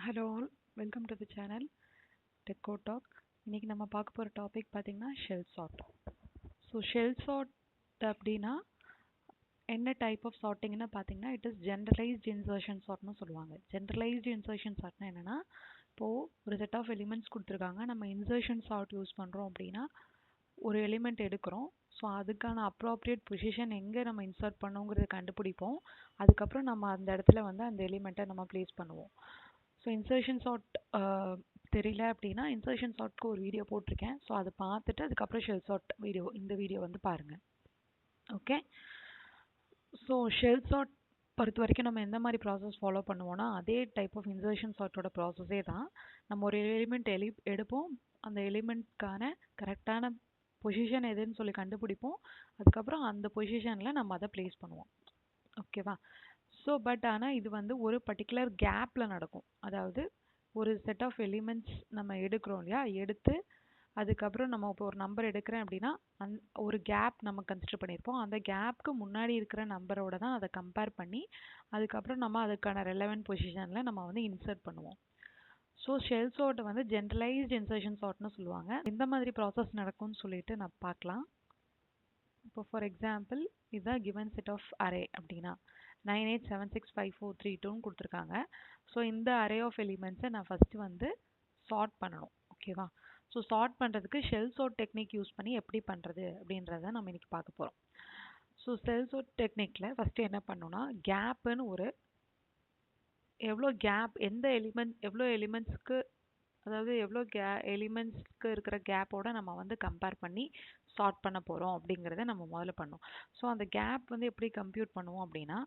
Hello all, welcome to the channel Techo Talk. இன்றைக்கி நம்ம பார்க்க போகிற டாபிக் பார்த்திங்கன்னா shell sort. So shell sort அப்படின்னா என்ன டைப் ஆஃப் சார்ட்டிங்னு பார்த்தீங்கன்னா இட் இஸ் ஜென்ரலைஸ்டு இன்சர்ஷன் சார்ட்னு சொல்லுவாங்க. ஜென்ரலைஸ்டு இன்சர்ஷன் சார்ட்னா என்னென்னா, இப்போது ஒரு செட் ஆஃப் எலிமெண்ட்ஸ் கொடுத்துருக்காங்க, நம்ம இன்சர்ஷன் சார்ட் யூஸ் பண்ணுறோம் அப்படின்னா ஒரு எலிமெண்ட் எடுக்கிறோம். ஸோ அதுக்கான அப்ராப்ரியேட் பொசிஷன் எங்கே நம்ம இன்சர்ட் பண்ணோங்கிறத கண்டுபிடிப்போம். அதுக்கப்புறம் நம்ம அந்த இடத்துல வந்து அந்த எலிமெண்ட்டை நம்ம ப்ளேஸ் பண்ணுவோம். ஸோ இன்சர்ஷன் சார்ட் தெரியல அப்படின்னா இன்சர்ஷன் சார்ட்க்கு ஒரு வீடியோ போட்டிருக்கேன். ஸோ அதை பார்த்துட்டு அதுக்கப்புறம் ஷெல் சார்ட் இந்த வீடியோ வந்து பாருங்கள். ஓகே, ஸோ ஷெல் சார்ட் பொறுத்த வரைக்கும் நம்ம எந்த மாதிரி ப்ராசஸ் ஃபாலோ பண்ணுவோம்னா அதே டைப் ஆஃப் இன்சர்ஷன் சார்ட்டோட ப்ராசஸே தான். நம்ம ஒரு எலிமெண்ட் எடுப்போம், அந்த எலிமெண்ட்கான கரெக்டான பொசிஷன் எதுன்னு சொல்லி கண்டுபிடிப்போம். அதுக்கப்புறம் அந்த பொசிஷனில் நம்ம அதை ப்ளேஸ் பண்ணுவோம். ஓகேவா? ஸோ ஆனால் இது வந்து ஒரு பர்டிகுலர் கேப்பில் நடக்கும். அதாவது ஒரு செட் ஆஃப் எலிமெண்ட்ஸ் நம்ம எடுக்கிறோம் இல்லையா, எடுத்து அதுக்கப்புறம் நம்ம இப்போ ஒரு நம்பர் எடுக்கிறேன் அப்படின்னா ஒரு கேப் நம்ம கன்சிடர் பண்ணியிருப்போம். அந்த கேப்புக்கு முன்னாடி இருக்கிற நம்பரோட தான் அதை கம்பேர் பண்ணி அதுக்கப்புறம் நம்ம அதுக்கான ரெலவெண்ட் பொசிஷனில் நம்ம வந்து இன்சர்ட் பண்ணுவோம். ஸோ ஷெல் சார்ட் வந்து ஜென்ரலைஸ்டு இன்சர்ஷன் சார்ட்னு சொல்லுவாங்க. எந்த மாதிரி ப்ராசஸ் நடக்கும்னு சொல்லிட்டு நான் பார்க்கலாம். இப்போ ஃபார் எக்ஸாம்பிள் இதுதான் கிவன் செட் ஆஃப் அரே அப்படின்னா 98765432ன்னு கொடுத்துருக்காங்க. ஸோ இந்த அரே ஆஃப் எலிமெண்ட்ஸை நான் ஃபஸ்ட்டு வந்து சார்ட் பண்ணணும். ஓகேவா? ஸோ சார்ட் பண்ணுறதுக்கு ஷெல் சார்ட் டெக்னிக் யூஸ் பண்ணி எப்படி பண்ணுறது அப்படின்றத நம்ம இன்றைக்கி பார்க்க போகிறோம். ஸோ ஷெல் சார்ட் டெக்னிக்கில் ஃபஸ்ட்டு என்ன பண்ணணும்னா கேப்புன்னு ஒரு எவ்வளோ கேப் எந்த எவ்வளோ எலிமெண்ட்ஸ்க்கு, அதாவது எவ்வளோ எலிமெண்ட்ஸ்க்கு இருக்கிற கேப்போட நம்ம வந்து கம்பேர் பண்ணி சார்ட் பண்ண போகிறோம் அப்படிங்கிறத நம்ம முதல்ல பண்ணோம். ஸோ அந்த கேப் வந்து எப்படி கம்ப்யூட் பண்ணுவோம் அப்படின்னா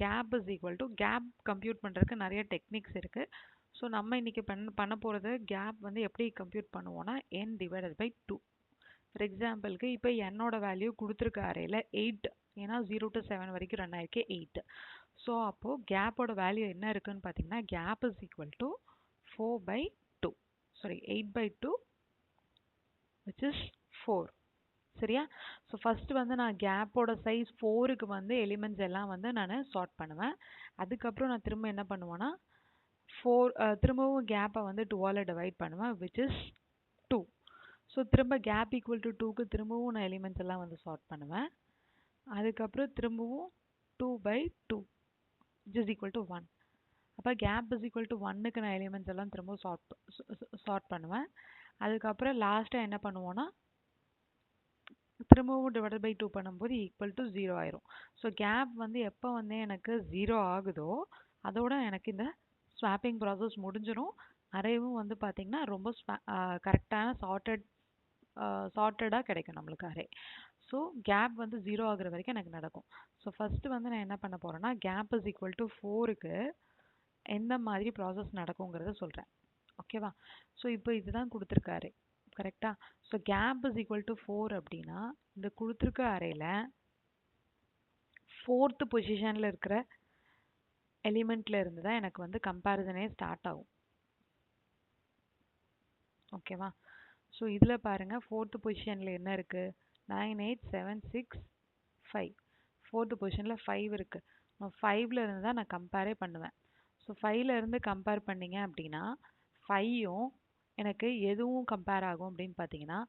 gap is equal to gap compute பண்ணுறதுக்கு நிறைய டெக்னிக்ஸ் இருக்குது. ஸோ நம்ம இன்றைக்கி பண்ண போகிறது கேப் வந்து எப்படி கம்ப்யூட் பண்ணுவோன்னா n டிவைடட் பை 2. ஃபார் எக்ஸாம்பிளுக்கு இப்போ என்னோட வேல்யூ கொடுத்துருக்க அரேல 8, ஏன்னா 0 to 7 வரைக்கும் ரன் ஆயிருக்கு 8. ஸோ அப்போது கேப்போட வேல்யூ என்ன இருக்குன்னு பார்த்தீங்கன்னா gap is equal to 8/2 which is 4. சரியா? ஸோ ஃபஸ்ட்டு வந்து நான் கேப்போட சைஸ் 4க்கு வந்து எலிமெண்ட்ஸ் எல்லாம் வந்து நான் சார்ட் பண்ணுவேன். அதுக்கப்புறம் நான் திரும்ப என்ன பண்ணுவேன்னா திரும்பவும் கேப்பை வந்து 2ஆல் டிவைட் பண்ணுவேன் which is 2. ஸோ திரும்ப கேப் ஈக்குவல் டு 2க்கு திரும்பவும் நான் எலிமெண்ட்ஸ் எல்லாம் வந்து சார்ட் பண்ணுவேன். அதுக்கப்புறம் திரும்பவும் 2/2 which is equal to 1. அப்போ கேப் இஸ் ஈக்குவல் டு 1க்கு நான் எலிமெண்ட்ஸ் எல்லாம் திரும்ப சார்ட் பண்ணுவேன். அதுக்கப்புறம் லாஸ்ட்டாக என்ன பண்ணுவோன்னா திரும்பவும் டிவைடட் பை 2 பண்ணும்போது ஈக்குவல் டு 0 ஆயிரும். ஸோ கேப் வந்து எப்போ வந்து எனக்கு 0 ஆகுதோ அதோட எனக்கு இந்த ஸ்வாப்பிங் ப்ராசஸ் முடிஞ்சிடும். அரேவும் வந்து பார்த்திங்கன்னா ரொம்ப கரெக்டான சார்ட்டடாக கிடைக்கும் நம்மளுக்கு அரே. ஸோ கேப் வந்து 0 ஆகுற வரைக்கும் எனக்கு நடக்கும். ஸோ ஃபஸ்ட்டு வந்து நான் என்ன பண்ண போகிறேன்னா கேப் இஸ் ஈக்குவல் டு 4க்கு எந்த மாதிரி ப்ராசஸ் நடக்குங்கிறத சொல்கிறேன். ஓகேவா? ஸோ இப்போ இதுதான் கொடுத்துருக்காரு கரெக்டாக. So gap is equal to 4 அப்படின்னா இந்த கொடுத்துருக்க அரேல 4th பொசிஷனில் இருக்கிற எலிமெண்ட்டில் இருந்து தான் எனக்கு வந்து கம்பேரிசனே ஸ்டார்ட் ஆகும். ஓகேவா? ஸோ இதில் பாருங்கள் 4th பொசிஷனில் என்ன இருக்குது 98765. 4th பொசிஷனில் 5 இருக்குது. நான் 5ல் இருந்து தான் நான் கம்பேரே பண்ணுவேன். ஸோ 5ல் இருந்து கம்பேர் பண்ணிங்க அப்படின்னா 5யும் எனக்கு எதுவும் கம்பேர் ஆகும் அப்படின்னு பார்த்தீங்கன்னா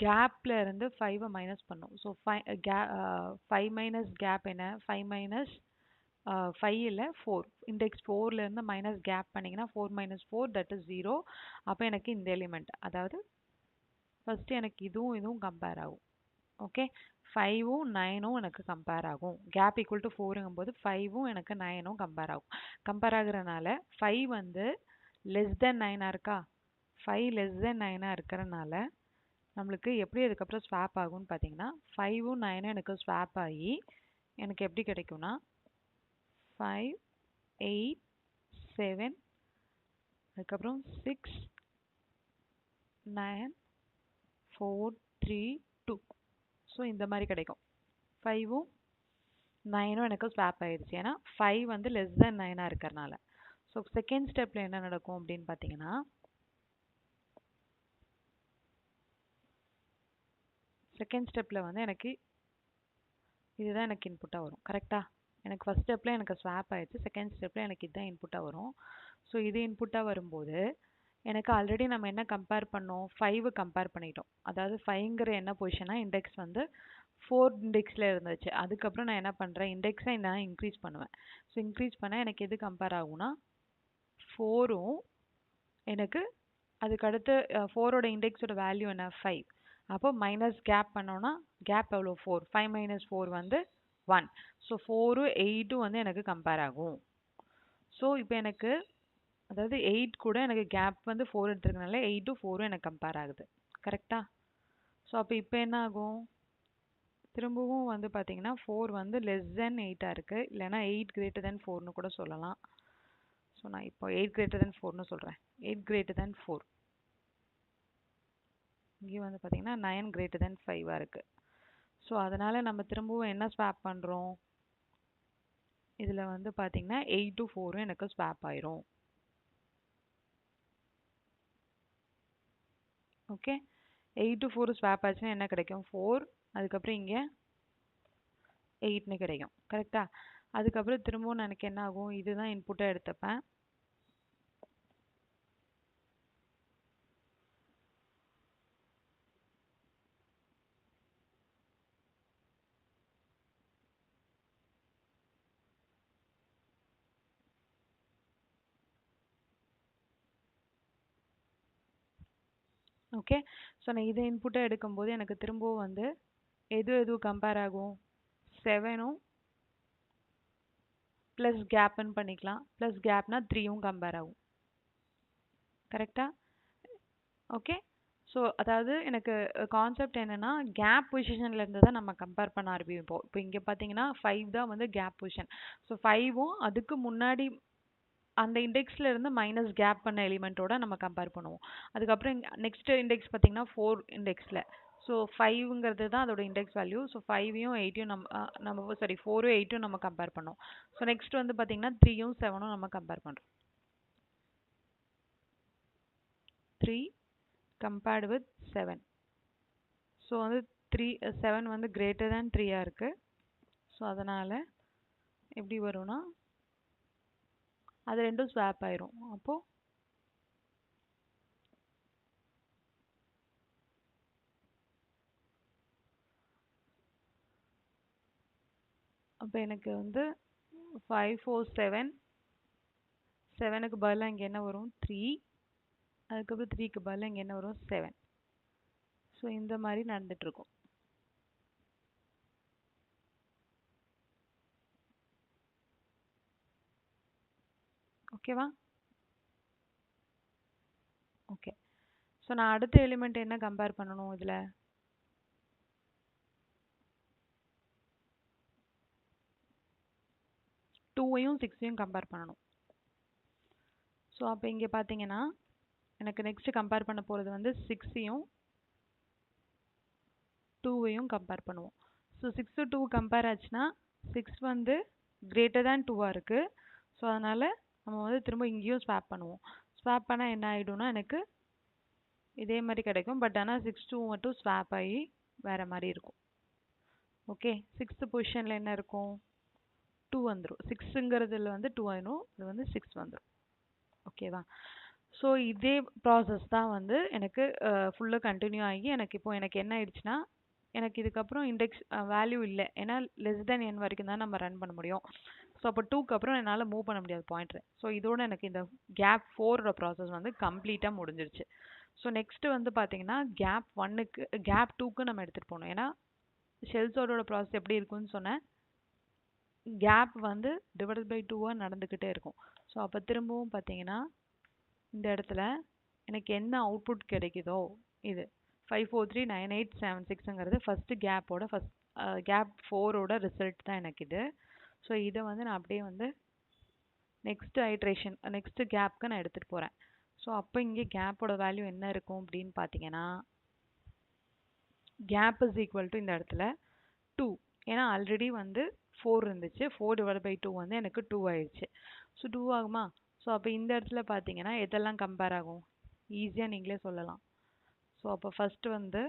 கேப்பில் இருந்து 5 மைனஸ் பண்ணும். ஸோ 5 மைனஸ் கேப் என்ன 5 மைனஸ் 5 இல்லை 4. இண்டெக்ஸ் 4லேருந்து மைனஸ் கேப் பண்ணிங்கன்னா 4 மைனஸ் 4 தட் இஸ் 0. அப்போ எனக்கு இந்த எலிமெண்ட், அதாவது ஃபஸ்ட்டு எனக்கு இதுவும் கம்பேர் ஆகும். ஓகே, 5ம் 9ம் எனக்கு கம்பேர் ஆகும். கேப் ஈக்குவல் டு 4ங்கும் போது 5ம் எனக்கு 9ம் கம்பேர் ஆகும். கம்பேர் ஆகுறதுனால 5 வந்து லெஸ் தென் 9ஆக இருக்கா, 5 லெஸ் தென் 9ஆக இருக்கிறனால நம்மளுக்கு எப்படி அதுக்கப்புறம் ஸ்வாப் ஆகும்னு பார்த்தீங்கன்னா 5ம் 9ம் எனக்கு ஸ்வாப் ஆகி எனக்கு எப்படி கிடைக்கும்னா 5 8 7 அதுக்கப்புறம் 6 9 4 3 2. ஸோ இந்த மாதிரி கிடைக்கும். 5ம் 9ம் எனக்கு ஸ்வாப் ஆயிடுச்சு, ஏன்னா 5 வந்து லெஸ் தென் 9ஆக இருக்கிறனால. ஸோ செகண்ட் ஸ்டெப்பில் என்ன நடக்கும் அப்படின்னு பார்த்தீங்கன்னா செகண்ட் ஸ்டெப்பில் வந்து எனக்கு இதுதான் எனக்கு இன்புட்டாக வரும். கரெக்டாக? எனக்கு ஃபஸ்ட் ஸ்டெப்பில் எனக்கு ஸ்வாப் ஆயிடுச்சு, செகண்ட் ஸ்டெப்பில் எனக்கு இதுதான் இன்புட்டாக வரும். ஸோ இது இன்புட்டாக வரும்போது எனக்கு ஆல்ரெடி நம்ம என்ன கம்பேர் பண்ணோம், 5 கம்பேர் பண்ணிட்டோம். அதாவது 5ங்கிற என்ன பொசிஷனா இண்டெக்ஸ் வந்து 4 இண்டெக்ஸில் இருந்துச்சு. அதுக்கப்புறம் நான் என்ன பண்ணுறேன், இண்டெக்ஸை நான் இன்க்ரீஸ் பண்ணுவேன். ஸோ இன்க்ரீஸ் பண்ணால் எனக்கு எது கம்பேர் ஆகும்னா 4ம் எனக்கு அதுக்கு அடுத்து 4ஓட இண்டெக்ஸோட வேல்யூ என்ன 5. அப்போ மைனஸ் கேப் பண்ணோன்னா கேப் எவ்வளோ 4. 5 மைனஸ் 4 வந்து 1. ஸோ 4ம் 8ம் வந்து எனக்கு கம்பேர் ஆகும். ஸோ இப்போ எனக்கு அதாவது 8 கூட எனக்கு கேப் வந்து 4 எடுத்துருக்கனால 8ம் 4ம் எனக்கு கம்பேர் ஆகுது. கரெக்டா? ஸோ அப்போ இப்போ என்ன ஆகும், திரும்பவும் வந்து பார்த்தீங்கன்னா 4 வந்து லெஸ் தென் 8ஆக இருக்குது, இல்லைனா 8 கிரேட்டர் தென் 4னு கூட சொல்லலாம். ஸோ நான் இப்போ 8 கிரேட்டர் தென் 4னு சொல்கிறேன். 8 கிரேட்டர் தென் 4. இங்கே வந்து பார்த்தீங்கன்னா 9 கிரேட்டர் தென் 5ஆக இருக்குது. ஸோ அதனால் நம்ம திரும்பவும் என்ன ஸ்வாப் பண்ணுறோம், இதில் வந்து பார்த்தீங்கன்னா 8ம் 4ம் எனக்கு ஸ்வாப் ஆயிரும். ஓகே, 8ம் 4 ஸ்வாப் ஆச்சுன்னா என்ன கிடைக்கும், 4, அதுக்கப்புறம் இங்கே 8னு கிடைக்கும். கரெக்டா? அதுக்கப்புறம் திரும்பவும் எனக்கு என்ன ஆகும், இதுதான் இன்புட்டாக எடுத்துப்பேன். ஓகே, ஸோ நான் இதை இன்புட்டாக எடுக்கும்போது எனக்கு திரும்பவும் வந்து எது கம்பேர் ஆகும், 7ம் ப்ளஸ் கேப்னு பண்ணிக்கலாம். ப்ளஸ் கேப்னா 3யும் கம்பேர் ஆகும். கரெக்டா? ஓகே, ஸோ அதாவது எனக்கு கான்செப்ட் என்னென்னா கேப் பொசிஷனில் இருந்து தான் நம்ம கம்பேர் பண்ண ஆரம்பிப்போம். இப்போ இங்கே பார்த்தீங்கன்னா 5 தான் வந்து கேப் பொசிஷன். ஸோ 5ம் அதுக்கு முன்னாடி அந்த இண்டெக்ஸில் இருந்து மைனஸ் கேப் பண்ண எலிமெண்ட்டோட நம்ம கம்பேர் பண்ணுவோம். அதுக்கப்புறம் நெக்ஸ்ட் இண்டெக்ஸ் பார்த்தீங்கன்னா 4 இண்டெக்ஸில். ஸோ 5ங்கிறது தான் அதோட இண்டெக்ஸ் வேல்யூ. ஸோ 5யும் 8யும் நம்ம 4ம் 8ம் நம்ம கம்பேர் பண்ணோம். ஸோ நெக்ஸ்ட் வந்து பார்த்தீங்கன்னா 3யும் 7ம் நம்ம கம்பேர் பண்ணுறோம். 3 compared with 7. ஸோ வந்து 7 வந்து greater than 3ஆக இருக்குது. ஸோ அதனால் எப்படி வரும்னா அது ரெண்டும் ஸ்வாப் ஆயிரும். அப்போது அப்போ எனக்கு வந்து 5 4 7, 7க்கு பதிலாக இங்கே என்ன வரும் 3, அதுக்கப்புறம் 3க்கு பதிலாக இங்கே என்ன வரும் 7. ஸோ இந்த மாதிரி நடந்துகிட்ருக்கும். ஓகேவா? ஓகே, ஸோ நான் அடுத்த எலிமெண்ட் என்ன கம்பேர் பண்ணணும், இதில் 2யும் 6யும் கம்பேர் பண்ணணும். ஸோ அப்போ இங்கே பார்த்தீங்கன்னா எனக்கு நெக்ஸ்ட் கம்பேர் பண்ண போகிறது வந்து 6யும் 2யும் கம்பேர் பண்ணுவோம். ஸோ 6 2 கம்பேர் ஆச்சுன்னா 6 வந்து கிரேட்டர் தேன் 2ஆக இருக்குது. ஸோ அதனால் நம்ம வந்து திரும்ப இங்கேயும் ஸ்வாப் பண்ணுவோம். ஸ்வாப் பண்ணால் என்ன ஆகிடும்னா எனக்கு இதே மாதிரி கிடைக்கும். பட் ஆனால் 6 2 மட்டும் ஸ்வாப் ஆகி வேறு மாதிரி இருக்கும். ஓகே, 6th பொசிஷனில் என்ன இருக்கும், 2 வந்துடும். 6ங்கிறதுல வந்து 2 ஆயிடும், இது வந்து 6 வந்துடும். ஓகேவா? ஸோ இதே ப்ராசஸ் தான் வந்து எனக்கு ஃபுல்லாக கண்டினியூ ஆகி எனக்கு இப்போ எனக்கு என்ன ஆயிடுச்சுன்னா எனக்கு இதுக்கப்புறம் இண்டெக்ஸ் வேல்யூ இல்லை. ஏன்னா லெஸ் தென் n வரைக்கும் தான் நம்ம ரன் பண்ண முடியும். ஸோ அப்போ 2க்கு அப்புறம் என்னால் மூவ் பண்ண முடியாது பாயிண்ட்ரு. ஸோ இதோட எனக்கு இந்த கேப் 4ஓட ப்ராசஸ் வந்து கம்ப்ளீட்டாக முடிஞ்சிருச்சு. ஸோ நெக்ஸ்ட்டு வந்து பார்த்தீங்கன்னா கேப் 1க்கு கேப் 2க்கு நம்ம எடுத்துகிட்டு போகணும். ஏன்னா ஷெல்ஸோட ப்ராசஸ் எப்படி இருக்குன்னு சொன்னேன், கேப் வந்து டிவைடட் பை 2ஆக நடந்துக்கிட்டே இருக்கும். ஸோ அப்போ திரும்பவும் பார்த்தீங்கன்னா இந்த இடத்துல எனக்கு என்ன அவுட்புட் கிடைக்குதோ இது 5 4 3 9 8 7 6ங்கிறது ஃபஸ்ட்டு கேப்போட கேப் 4ஓட ரிசல்ட் தான் எனக்கு இது. ஸோ இதை வந்து நான் அப்படியே வந்து நெக்ஸ்ட் ஐட்ரேஷன் நெக்ஸ்ட் கேப்க்கு நான் எடுத்துகிட்டு போகிறேன். ஸோ அப்போ இங்கே கேப்போட வேல்யூ என்ன இருக்கும் அப்படின்னு பார்த்தீங்கன்னா கேப் இஸ் ஈக்குவல் டு இந்த இடத்துல 2. ஏன்னா ஆல்ரெடி வந்து 4 இருந்துச்சு, 4 டிவைட் பை 2 வந்து எனக்கு 2 ஆயிடுச்சு. ஸோ 2 ஆகுமா? ஸோ அப்போ இந்த இடத்துல பார்த்தீங்கன்னா எதெல்லாம் கம்பேர் ஆகும், ஈஸியாக நீங்களே சொல்லலாம். ஸோ அப்போ ஃபஸ்ட்டு வந்து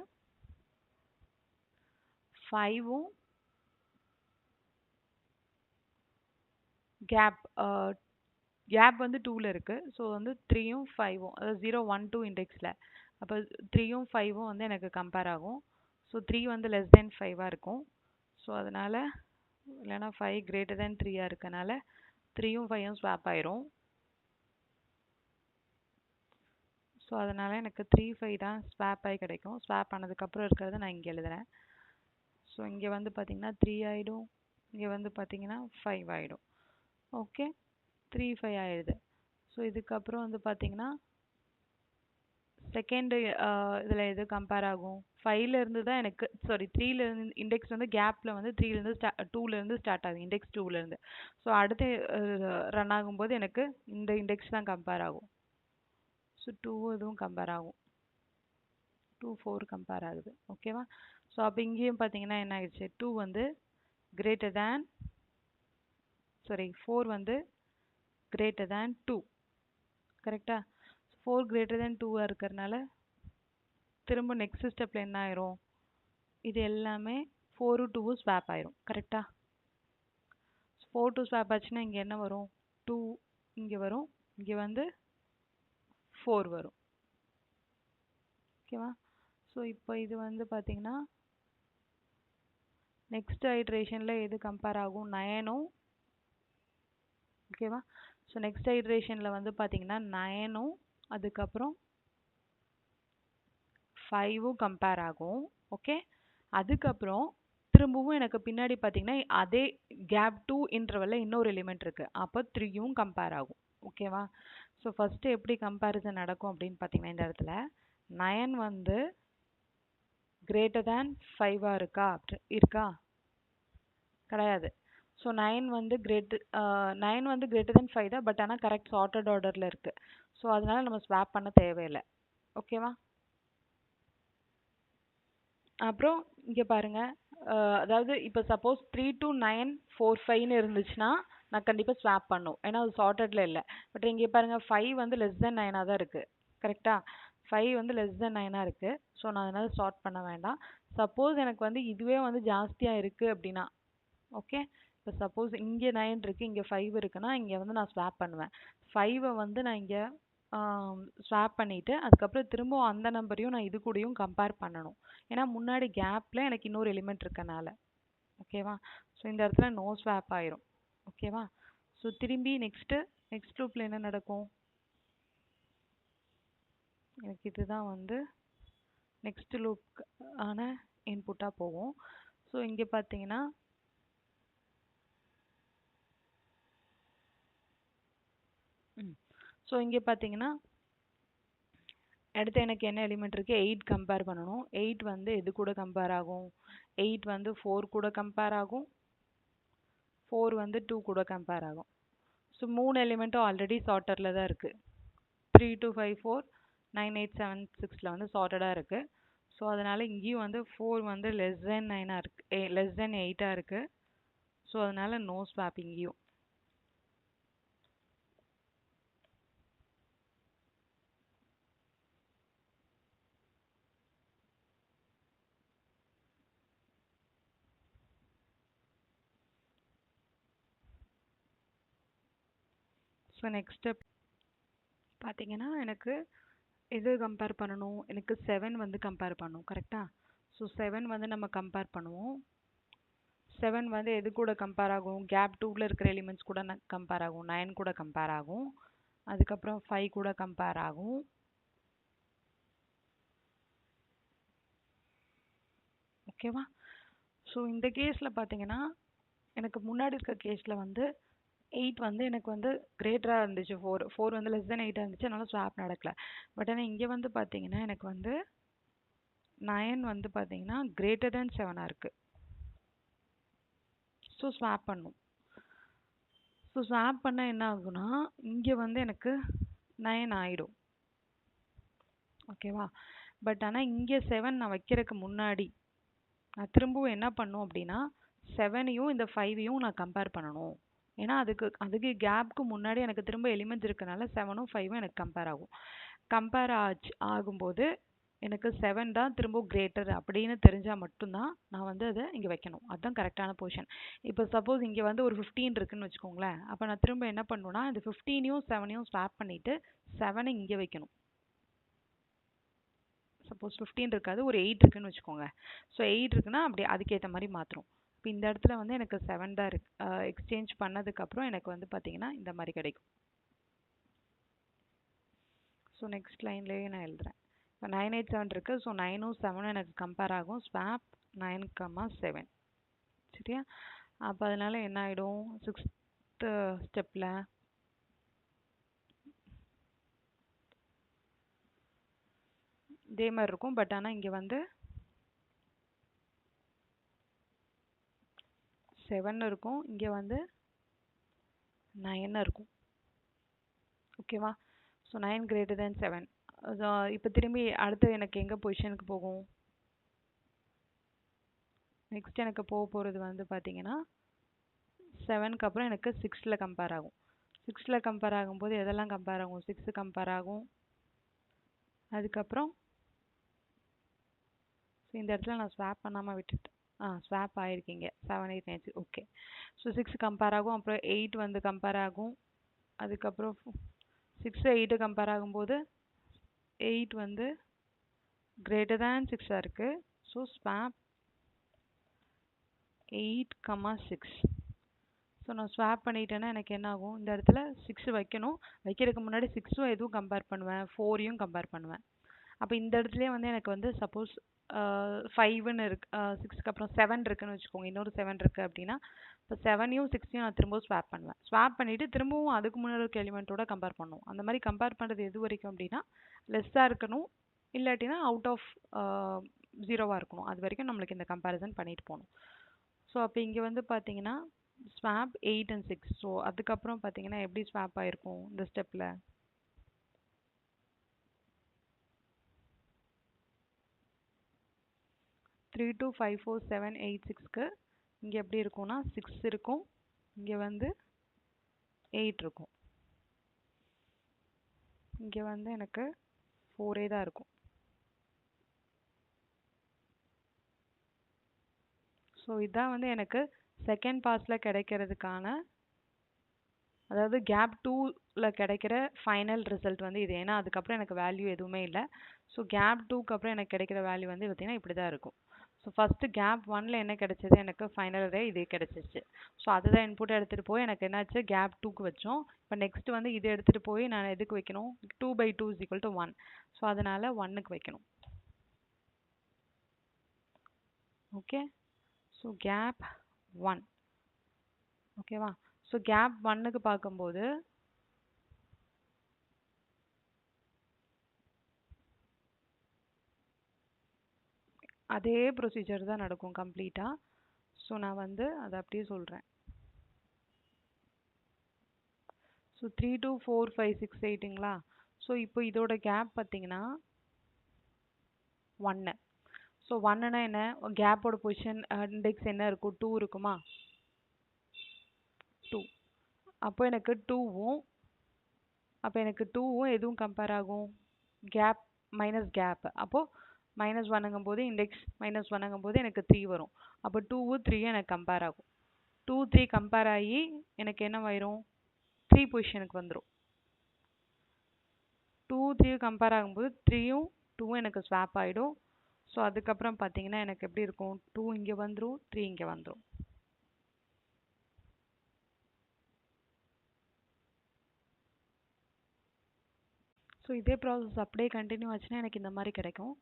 5ம் கேப் கேப் வந்து 2ல இருக்குது. ஸோ வந்து 3யும் 5ம் அதாவது 0 1 2 இண்டெக்ஸில். அப்போ 3யும் 5ம் வந்து எனக்கு கம்பேர் ஆகும். ஸோ 3 வந்து லெஸ் தென் 5ஆக இருக்கும். ஸோ அதனால் இல்லைனா 5 கிரேட்டர் தென் 3ஆக இருக்கனால 3யும் 5ம் ஸ்வாப் ஆயிரும். ஸோ அதனால் எனக்கு 3 5 தான் ஸ்வாப் ஆகி கிடைக்கும். ஸ்வாப் ஆனதுக்கப்புறம் இருக்கிறத நான் இங்கே எழுதுகிறேன். ஸோ இங்கே வந்து பார்த்திங்கன்னா 3 ஆகிடும், இங்கே வந்து பார்த்திங்கன்னா 5 ஆகிடும். ஓகே, 3 5 ஆயிடுது. ஸோ இதுக்கப்புறம் வந்து பார்த்திங்கன்னா செகண்டு இதில் எது கம்பேர் ஆகும்? 5லேருந்து தான் எனக்கு சாரி 3லேருந்து இண்டெக்ஸ் வந்து கேப்பில் வந்து 3லேருந்து 2லேருந்து ஸ்டார்ட் ஆகும், இண்டெக்ஸ் 2லேருந்து. ஸோ அடுத்து ரன் ஆகும்போது எனக்கு இந்த இண்டெக்ஸ் தான் கம்பேர் ஆகும். ஸோ 2 இதுவும் கம்பேர் ஆகும், 2 4 கம்பேர் ஆகுது. ஓகேவா? ஸோ அப்போ இங்கேயும் பார்த்தீங்கன்னா என்ன ஆயிடுச்சு, 2 வந்து கிரேட்டர் தேன் சாரி 4 வந்து கிரேட்டர் தேன் 2. கரெக்டா? 4 கிரேட்டர் தேன் 2ஆக இருக்கிறதுனால திரும்ப நெக்ஸ்ட் ஸ்டெப்பில் என்ன ஆயிரும், இது எல்லாமே 4 2 ஸ்வாப் ஆயிரும். கரெக்டா? 4 2 ஸ்வாப் ஆச்சுன்னா இங்கே என்ன வரும், 2 இங்கே வரும், இங்கே வந்து 4 வரும். ஓகேவா? ஸோ இப்போ இது வந்து பார்த்தீங்கன்னா நெக்ஸ்ட் ஐட்ரேஷனில் எது கம்பேர் ஆகும், 9ம். ஓகேவா? ஸோ நெக்ஸ்ட் ஐட்ரேஷனில் வந்து பார்த்தீங்கன்னா 9ம் அதுக்கப்புறம் 5ம் கம்பேர் ஆகும். ஓகே, அதுக்கப்புறம் திரும்பவும் எனக்கு பின்னாடி பார்த்தீங்கன்னா அதே கேப் 2 இன்டர்வலில் இன்னொரு எலிமெண்ட் இருக்குது. அப்போ 3யும் கம்பேர் ஆகும். ஓகேவா? ஸோ ஃபஸ்ட்டு எப்படி கம்பேரிசன் நடக்கும் அப்படின்னு பார்த்தீங்கன்னா இந்த இடத்துல 9 வந்து கிரேட்டர் தேன் 5ஆக இருக்கா? கிடையாது. ஸோ 9 வந்து கிரேட்டர் தென் 5 தான், பட் ஆனால் கரெக்ட் சார்ட்டட் ஆர்டரில் இருக்குது. ஸோ அதனால நம்ம ஸ்வாப் பண்ண தேவையில்லை. ஓகேவா? அப்புறம் இங்கே பாருங்கள், அதாவது இப்போ சப்போஸ் 3 to 9 4 5ன்னு இருந்துச்சுன்னா நான் கண்டிப்பாக ஸ்வாப் பண்ணும், ஏன்னா அது சார்ட்டடில் இல்லை. பட் இங்கே பாருங்கள் 5 வந்து லெஸ் தென் 9ஆக தான் இருக்குது. கரெக்டாக? 5 வந்து லெஸ் தென் 9ஆக இருக்குது. ஸோ நான் அதனால் ஸ்டார்ட் பண்ண வேண்டாம். சப்போஸ் எனக்கு வந்து இதுவே வந்து ஜாஸ்தியாக இருக்குது அப்படின்னா, ஓகே, இப்போ சப்போஸ் இங்கே 9 இருக்குது, இங்கே 5 இருக்குன்னா இங்கே வந்து நான் ஸ்வாப் பண்ணுவேன். 5ஐ வந்து நான் இங்கே ஸ்வாப் பண்ணிவிட்டு அதுக்கப்புறம் திரும்பவும் அந்த நம்பரையும் நான் இது கூடயும் கம்பேர் பண்ணணும், ஏன்னா முன்னாடி கேப்பில் எனக்கு இன்னொரு எலிமெண்ட் இருக்கனால. ஓகேவா? ஸோ இந்த இடத்துல நோ ஸ்வாப் ஆயிரும். ஓகேவா? ஸோ திரும்பி நெக்ஸ்ட் லூப்பில் என்ன நடக்கும், எனக்கு இதுதான் வந்து நெக்ஸ்ட் லூப் ஆன இன்புட்டாக போகும். ஸோ இங்கே பார்த்தீங்கன்னா அடுத்து எனக்கு என்ன எலிமெண்ட் இருக்குது, 8 கம்பேர் பண்ணணும். 8 வந்து எது கூட கம்பேர் ஆகும், 8 வந்து 4 கூட கம்பேர் ஆகும், 4 வந்து 2 கூட கம்பேர் ஆகும். ஸோ 3 எலிமெண்ட்டும் ஆல்ரெடி சார்ட்டரில் தான் இருக்குது. 3 2 5 4 9 8 7 6ல் வந்து சார்ட்டடாக இருக்குது. ஸோ அதனால் இங்கேயும் வந்து 4 வந்து லெஸ் தென் 9ஆக இருக்குது, லெஸ் தென் 8ஆக இருக்குது. ஸோ அதனால் நோ ஸ்வாப் இங்கேயும். ஸோ நெக்ஸ்ட் ஸ்டெப் பார்த்தீங்கன்னா எனக்கு எது கம்பேர் பண்ணணும், எனக்கு 7 வந்து கம்பேர் பண்ணணும். கரெக்டாக? ஸோ 7 வந்து நம்ம கம்பேர் பண்ணுவோம். 7 வந்து எது கூட கம்பேர் ஆகும், கேப் 2வில் இருக்கிற எலிமெண்ட்ஸ் கூட கம்பேர் ஆகும். 9 கூட கம்பேர் ஆகும், அதுக்கப்புறம் 5 கூட கம்பேர் ஆகும். ஓகேவா? ஸோ இந்த கேஸில் பார்த்தீங்கன்னா எனக்கு முன்னாடி இருக்க கேஸில் வந்து 8 வந்து எனக்கு வந்து கிரேட்டராக இருந்துச்சு, 4 வந்து லெஸ் தென் 8ஆக இருந்துச்சு, அதனால ஸ்வாப் நடக்கல. பட் ஆனால் இங்கே வந்து பார்த்தீங்கன்னா எனக்கு வந்து 9 வந்து பார்த்தீங்கன்னா கிரேட்டர் தேன் 7ஆக இருக்குது. ஸோ ஸ்வாப் பண்ணும். ஸோ ஸ்வாப் பண்ணால் என்ன ஆகுனா இங்கே வந்து எனக்கு 9 ஆகிடும். ஓகேவா? பட் ஆனால் இங்கே 7 நான் வைக்கிறதுக்கு முன்னாடி நான் திரும்பவும் என்ன பண்ணும் அப்படின்னா 7ஐயும் இந்த 5ஐயும் நான் கம்பேர் பண்ணணும், ஏன்னா அதுக்கு கேப்புக்கு முன்னாடி எனக்கு திரும்ப எலிமெண்ட்ஸ் இருக்கனால 7ம் 5ம் எனக்கு கம்பேர் ஆகும். கம்பேர் ஆகும்போது எனக்கு 7 தான் திரும்ப கிரேட்டர் அப்படின்னு தெரிஞ்சால் மட்டும்தான் நான் வந்து அதை இங்கே வைக்கணும். அதுதான் கரெக்டான பொசிஷன். இப்போ சப்போஸ் இங்கே வந்து ஒரு 15 இருக்குன்னு வச்சுக்கோங்களேன். அப்போ நான் திரும்ப என்ன பண்ணணும்னா இந்த 15யும் 7யும் ஸ்வாப் பண்ணிவிட்டு 7 இங்கே வைக்கணும். சப்போஸ் 15 இருக்காது, ஒரு 8 இருக்குன்னு வச்சுக்கோங்க. ஸோ 8 இருக்குன்னா அப்படி அதுக்கேற்ற மாதிரி மாற்றுறோம். இப்போ இந்த இடத்துல வந்து எனக்கு 7 தான் இருக்கு. எக்ஸ்சேஞ்ச் பண்ணதுக்கப்புறம் எனக்கு வந்து பார்த்தீங்கன்னா இந்த மாதிரி கிடைக்கும். ஸோ நெக்ஸ்ட் லைன்லேயே நான் எழுதுறேன். இப்போ 987 இருக்கு. ஸோ 9ம் 7ம் எனக்கு கம்பேர் ஆகும். ஸ்வாப் 9,7. சரியா? அப்போ அதனால என்ன ஆகிடும்? 6th ஸ்டெப்பில் இதே மாதிரி இருக்கும். பட் ஆனால் இங்கே வந்து 7 இருக்கும், இங்கே வந்து 9 இருக்கும். ஓகேவா? So 9 greater than 7. இப்போ திரும்பி அடுத்து எனக்கு எங்கே பொசிஷனுக்கு போகும்? நெக்ஸ்ட் எனக்கு போக போகிறது வந்து பார்த்தீங்கன்னா 7க்கு அப்புறம் எனக்கு 6ல் கம்பேர் ஆகும். 6ல் கம்பேர் ஆகும்போது எதெல்லாம் கம்பேர் ஆகும்? 6 கம்பேர் ஆகும். அதுக்கப்புறம் ஸோ இந்த இடத்துல நான் ஸ்வாப் பண்ணாமல் விட்டுட்டேன். ஸ்வாப் ஆகிருக்கீங்க. 7, 8, 9. ஓகே. ஸோ 6 கம்பேர் ஆகும். அப்புறம் 8 வந்து கம்பேர் ஆகும். அதுக்கப்புறம் 6 8 கம்பேர் ஆகும்போது 8 வந்து கிரேட்டர் தேன் 6 இருக்குது. So swap 8,6. ஸோ நான் ஸ்வாப் பண்ணிட்டேன்னா எனக்கு என்ன ஆகும்? இந்த இடத்துல 6 வைக்கணும். வைக்கிறதுக்கு முன்னாடி 6ம் எதுவும் கம்பேர் பண்ணுவேன், 4யும் கம்பேர் பண்ணுவேன். அப்போ இந்த இடத்துலயே வந்து எனக்கு வந்து சப்போஸ் 5ன்னு இருக்கு, 6க்கு அப்புறம் 7 இருக்குன்னு வச்சுக்கோங்க. இன்னொரு 7 இருக்குது அப்படின்னா இப்போ 7யும் 6யும் நான் திரும்பவும் ஸ்வாப் பண்ணுவேன். ஸ்வாப் பண்ணிவிட்டு திரும்பவும் அதுக்கு முன்னாடி இருக்க எலிமெண்ட்டோட கம்பேர் பண்ணணும். அந்த மாதிரி கம்பேர் பண்ணுறது எது வரைக்கும் அப்படின்னா லெஸ்ஸாக இருக்கணும், இல்லாட்டினா அவுட் ஆஃப் 0வாக இருக்கணும். அது வரைக்கும் நம்மளுக்கு இந்த கம்பேரிசன் பண்ணிட்டு போகணும். ஸோ அப்போ இங்கே வந்து பார்த்தீங்கன்னா ஸ்வாப் 8 and 6. ஸோ அதுக்கப்புறம் பார்த்தீங்கன்னா எப்படி ஸ்வாப் ஆகிருக்கும் இந்த ஸ்டெப்பில்? 3 2 5 4 7 8 6க்கு இங்கே எப்படி இருக்கும்னா 6 இருக்கும், இங்கே வந்து 8 இருக்கும், இங்கே வந்து எனக்கு 4 தான் இருக்கும். ஸோ இதுதான் வந்து எனக்கு செகண்ட் பாஸில் கிடைக்கிறதுக்கான, அதாவது கேப் 2ல் கிடைக்கிற ஃபைனல் ரிசல்ட் வந்து இது. ஏன்னா அதுக்கப்புறம் எனக்கு வேல்யூ எதுவுமே இல்லை. ஸோ கேப் 2க்கு அப்புறம் எனக்கு கிடைக்கிற வேல்யூ வந்து பார்த்தீங்கன்னா இப்படி தான் இருக்கும். ஸோ ஃபஸ்ட்டு கேப் 1ல் என்ன கிடைச்சது? எனக்கு ஃபைனல் ரே இதே கிடைச்சிச்சு. ஸோ அதுதான் இன்புட் எடுத்துகிட்டு போய் எனக்கு என்னாச்சு? கேப் 2க்கு வச்சோம். இப்போ நெக்ஸ்ட் வந்து இதை எடுத்துகிட்டு போய் நான் எதுக்கு வைக்கணும்? 2/2 = 1. ஸோ அதனால் 1க்கு வைக்கணும். ஓகே. So gap 1. ஓகேவா? ஸோ கேப் 1க்கு பார்க்கும்போது அதே ப்ரொசீஜர் தான் நடக்கும் கம்ப்ளீட்டாக. ஸோ நான் வந்து அதை அப்படியே சொல்கிறேன். ஸோ 3 2 4 5 6 8ங்களா? ஸோ இப்போ இதோட கேப் பார்த்தீங்கன்னா 1. ஸோ 1னா என்ன? கேப்போட பொசிஷன் இண்டெக்ஸ் என்ன இருக்கும்? 2 இருக்குமா? 2. அப்போ எனக்கு 2வும் எதுவும் கம்பேர் ஆகும்? Gap minus gap. அப்போது -1ங்கும்போது இண்டெக்ஸ் -1ங்கும்போது எனக்கு 3 வரும். அப்போ 2வும் 3யும் எனக்கு கம்பேர் ஆகும். 2 3 கம்பேர் ஆகி எனக்கு என்னவாயிரும்? 3 பொசிஷனுக்கு வந்துடும். 2 3 கம்பேர் ஆகும்போது 3யும் 2வும் எனக்கு ஸ்வாப் ஆகிடும். ஸோ அதுக்கப்புறம் பார்த்தீங்கன்னா எனக்கு எப்படி இருக்கும்? 2 இங்கே வந்துடும், 3 இங்கே வந்துடும். ஸோ இதே ப்ராசஸ் அப்படியே கண்டினியூ ஆச்சுன்னா எனக்கு இந்த மாதிரி கிடைக்கும்.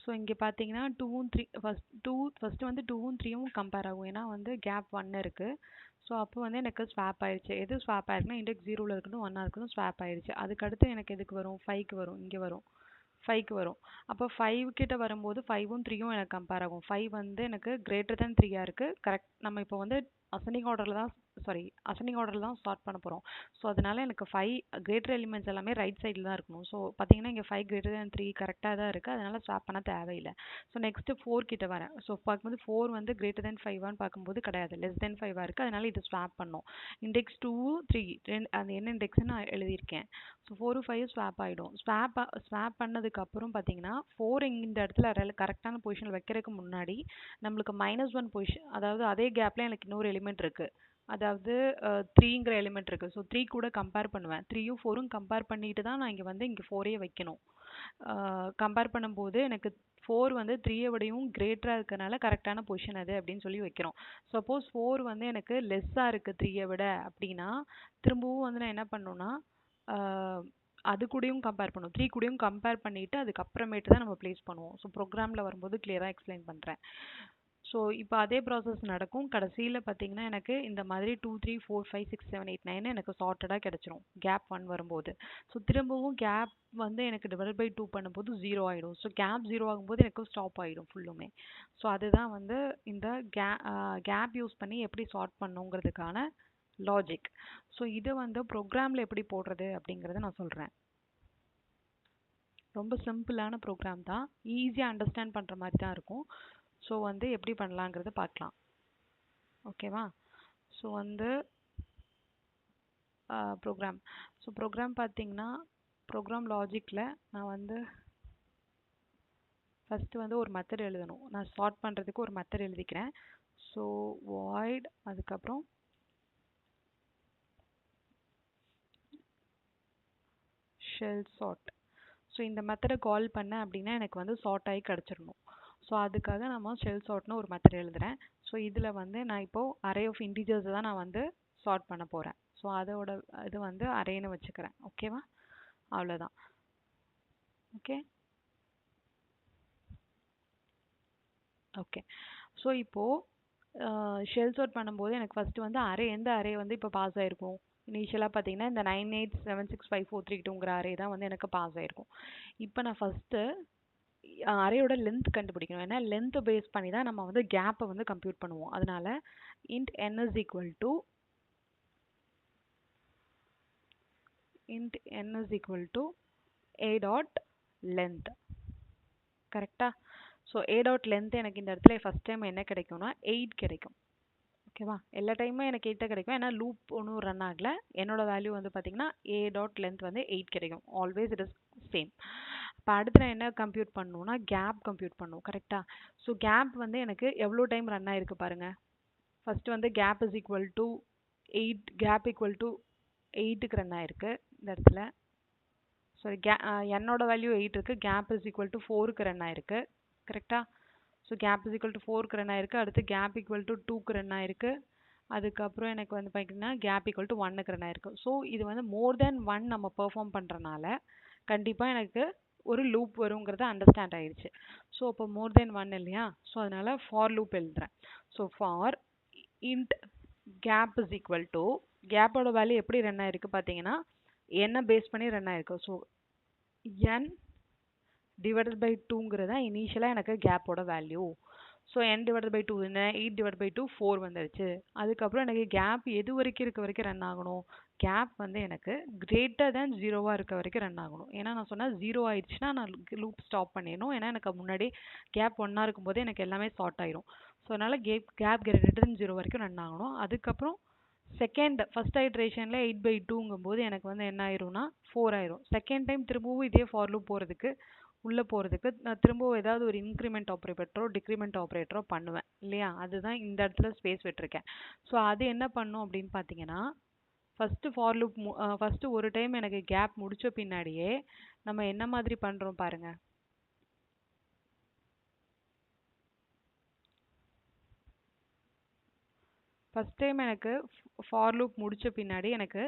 ஸோ இங்கே பார்த்தீங்கன்னா 2வும் 3 ஃபஸ்ட்டு வந்து 2வும் 3யும் கம்பேர் ஆகும். ஏன்னா வந்து கேப் 1 இருக்குது. ஸோ அப்போ வந்து எனக்கு ஸ்வாப் ஆயிடுச்சு. எது ஸ்வாப் ஆயிருக்குன்னா இண்டெக்ஸ் 0ல் இருக்கட்டும் 1ஆக இருக்கட்டும் ஸ்வாப் ஆயிடுச்சு. அதுக்கடுத்து எனக்கு எதுக்கு வரும்? 5க்கு வரும். இங்கே வரும், 5க்கு வரும். அப்போ 5 கிட்ட வரும்போது 5வும் 3யும் எனக்கு கம்பேர் ஆகும். 5 வந்து எனக்கு கிரேட்டர் தேன் 3ஆக இருக்குது. கரெக்ட். நம்ம இப்போ வந்து அசெண்டிங் ஆர்டரில் தான் சாரி அசெண்டிங் ஆர்டரில் தான் சார்ட் பண்ண போகிறோம். ஸோ அதனால எனக்கு 5 கிரேட்டர் எலிமெண்ட்ஸ் எல்லாமே ரைட் சைடில் தான் இருக்கணும். ஸோ பார்த்தீங்கன்னா இங்கே 5 கிரேட்டர் தேன் 3 கரெக்டாக தான் இருக்குது, அதனால ஸ்வாப் பண்ண தேவையில்லை. ஸோ நெக்ஸ்ட்டு 4 கிட்ட வரேன். ஸோ பார்க்கும்போது 4 வந்து கிரேட்டர் தேன் 5 பார்க்கும்போது கிடையாது, லெஸ் தென் 5 இருக்குது, அதனால இது ஸ்வாப் பண்ணோம். இண்டெக்ஸ் 2 3 அது என்ன இண்டெக்ஸ்ன்னு நான் எழுதியிருக்கேன். ஸோ 4 5 ஸ்வாப் ஆகிடும். ஸ்வாப் பண்ணதுக்கப்புறம் பார்த்தீங்கன்னா 4 இந்த இடத்துல கரெக்டான பொசிஷனில் வைக்கிறதுக்கு முன்னாடி நம்மளுக்கு -1 பொசிஷன், அதாவது அதே கேப்பில் எனக்கு இன்னொரு எலிமெண்ட் இருக்குது, அதாவது 3ங்கிற எலிமெண்ட் இருக்குது. ஸோ 3 கூட கம்பேர் பண்ணுவேன். 3யும் 4ம் கம்பேர் பண்ணிட்டு தான் நான் இங்கே 4 வைக்கணும். கம்பேர் பண்ணும்போது எனக்கு 4 வந்து 3 விடையும் கிரேட்டராக இருக்கனால கரெக்டான பொசிஷன் அது அப்படின்னு சொல்லி வைக்கிறோம். சப்போஸ் 4 வந்து எனக்கு லெஸ்ஸாக இருக்குது 3 விட அப்படின்னா திரும்பவும் வந்து நான் என்ன பண்ணணும்னா அது கூடயும் கம்பேர் பண்ணுவோம், 3 கூடயும் கம்பேர் பண்ணிவிட்டு அதுக்கப்புறமேட்டு தான் நம்ம ப்ளேஸ் பண்ணுவோம். ஸோ ப்ரோக்ராமில் வரும்போது கிளியராக எக்ஸ்பிளைன் பண்ணுறேன். ஸோ இப்போ அதே ப்ராசஸ் நடக்கும். கடைசியில் பார்த்தீங்கன்னா எனக்கு இந்த மாதிரி 2 3 4 5 6 7 8 9 எனக்கு சார்ட்டடாக கிடச்சிரும் கேப் 1 வரும்போது. ஸோ திரும்பவும் கேப் வந்து எனக்கு டிவைட் பை 2 பண்ணும்போது 0 ஆகிடும். ஸோ கேப் 0 ஆகும்போது எனக்கு ஸ்டாப் ஆகிடும் ஃபுல்லுமே. ஸோ அதுதான் வந்து இந்த கேப் யூஸ் பண்ணி எப்படி சார்ட் பண்ணுங்கிறதுக்கான லாஜிக். ஸோ இதை வந்து ப்ரோக்ராமில் எப்படி போடுறது அப்படிங்கிறத நான் சொல்கிறேன். ரொம்ப சிம்பிளான ப்ரோக்ராம் தான், ஈஸியாக அண்டர்ஸ்டாண்ட் பண்ணுற மாதிரி தான் இருக்கும். ஸோ வந்து எப்படி பண்ணலாங்கிறத பார்க்கலாம். ஓகேவா? ஸோ வந்து ப்ரோக்ராம் பார்த்தீங்கன்னா ப்ரோக்ராம் லாஜிக்கில் நான் வந்து ஃபஸ்ட்டு வந்து ஒரு மெத்தட் எழுதணும். நான் சார்ட் பண்ணுறதுக்கு ஒரு மெத்தட் எழுதிக்கிறேன். ஸோ வாய்ட் அதுக்கப்புறம் ஷெல் சார்ட். ஸோ இந்த மெத்தடை கால் பண்ணேன் அப்படின்னா எனக்கு வந்து சார்ட் ஆகி கிடச்சிடணும். ஸோ அதுக்காக நம்ம ஷெல் சார்ட்னு ஒரு மெத்தட் எழுதுகிறேன். ஸோ இதில் வந்து நான் இப்போது அரே ஆஃப் இன்டிஜர்ஸ் தான் நான் வந்து சார்ட் பண்ண போகிறேன். ஸோ அதோட இது வந்து அரேன்னு வச்சுக்கிறேன். ஓகேவா? அவ்வளோதான். Okay okay. ஸோ இப்போது ஷெல் சார்ட் பண்ணும்போது எனக்கு ஃபஸ்ட்டு வந்து எந்த அரே வந்து இப்போ பாஸ் ஆகிருக்கும். இனிஷியலாக பார்த்தீங்கன்னா இந்த 98765432ங்கிற அரே தான் வந்து எனக்கு பாஸ் ஆகிருக்கும். இப்போ நான் ஃபஸ்ட்டு அரேயோட லென்த் கண்டுபிடிக்கணும். ஏன்னா லென்த்தை பேஸ் பண்ணி தான் நம்ம வந்து கேப்பை வந்து கம்ப்யூட் பண்ணுவோம். அதனால int n is equal to a dot length. கரெக்டா? ஸோ a dot length எனக்கு இந்த இடத்துல ஃபஸ்ட் டைம் என்ன கிடைக்கும்னா 8 கிடைக்கும். ஓகேவா? எல்லா டைமும் எனக்கு 8 கிடைக்கும், ஏன்னா லூப் ஒன்றும் ரன் ஆகலை. என்னோட வேல்யூ வந்து பார்த்தீங்கன்னா a dot length வந்து 8 கிடைக்கும். Always it is same. இப்போ அடுத்து நான் என்ன கம்ப்யூட் பண்ணணும்னா கேப் கம்ப்யூட் பண்ணணும். கரெக்டாக? ஸோ கேப் வந்து எனக்கு எவ்வளோ டைம் ரன் ஆகிருக்கு பாருங்கள். ஃபஸ்ட்டு வந்து gap is equal to 8, gap equal to 8க்கு ரன் ஆகிருக்கு இந்த இடத்துல. சாரி, என்னோட வேல்யூ 8 இருக்குது, கேப் இஸ் ஈக்குவல் டு 4க்கு ரன் ஆகிருக்கு. கரெக்டாக? So gap is equal to 4க்கு ரன் ஆகிருக்கு. அடுத்து கேப் ஈக்குவல் டு 2க்கு ரன் ஆகிருக்கு. அதுக்கப்புறம் எனக்கு வந்து பார்த்தீங்கன்னா கேப் ஈக்குவல் டு 1க்கு ரன் ஆகிருக்கு. ஸோ இது வந்து மோர் தேன் 1 நம்ம பெர்ஃபார்ம் பண்ணுறனால கண்டிப்பாக எனக்கு ஒரு லூப் வருங்கிறது அண்டர்ஸ்டாண்ட் ஆயிடுச்சு. ஸோ இப்போ மோர் தென் 1 இல்லையா? ஸோ அதனால் ஃபார் லூப் எழுதுறேன். So for int gap is equal to, கேப்போட வேல்யூ எப்படி ரன் ஆயிருக்கு பார்த்தீங்கன்னா என்ன பேஸ் பண்ணி ரன் ஆயிருக்கு. ஸோ n டிவைடட் பை 2ங்கிறது தான் இனிஷியலாக எனக்கு கேப்போட value. So n divided by 2 என்ன, 8 டிவைட் பை 2 4 வந்துடுச்சு. அதுக்கப்புறம் எனக்கு கேப் எது வரைக்கும் ரன் ஆகணும், கேப் வந்து எனக்கு கிரேட்டர் தேன் 0வாக இருக்க வரைக்கும் ரன் ஆகணும். ஏன்னா நான் சொன்னால் 0 ஆயிடுச்சுன்னா நான் லூப் ஸ்டாப் பண்ணிடணும். ஏன்னா எனக்கு முன்னாடி கேப் 1ஆக இருக்கும்போது எனக்கு எல்லாமே ஷார்ட் ஆயிரும். ஸோ அதனால் கேப் கிரேட்டர் தேன் 0 வரைக்கும் ரன் ஆகணும். அதுக்கப்புறம் ஃபஸ்ட் ஐட்ரேஷனில் 8/2ங்கும்போது எனக்கு வந்து என்ன ஆயிரும்னா 4 ஆயிரும். செகண்ட் டைம் திரும்பவும் இதே ஃபார் லூப் உள்ளே போகிறதுக்கு நான் திரும்பவும் ஏதாவது ஒரு இன்க்ரிமெண்ட் ஆப்ரேட்டரோ டிக்ரிமெண்ட் ஆப்ரேட்டரோ பண்ணுவேன் இல்லையா? அதுதான் இந்த இடத்துல ஸ்பேஸ் விட்டுருக்கேன். ஸோ அது என்ன பண்ணும் அப்படின்னு பார்த்தீங்கன்னா ஃபஸ்ட்டு ஃபார் லூப் ஃபஸ்ட்டு ஒரு டைம் எனக்கு கேப் முடித்த பின்னாடியே நம்ம என்ன மாதிரி பண்ணுறோம் பாருங்கள். ஃபஸ்ட் டைம் எனக்கு ஃபார் லூப் முடித்த பின்னாடி எனக்கு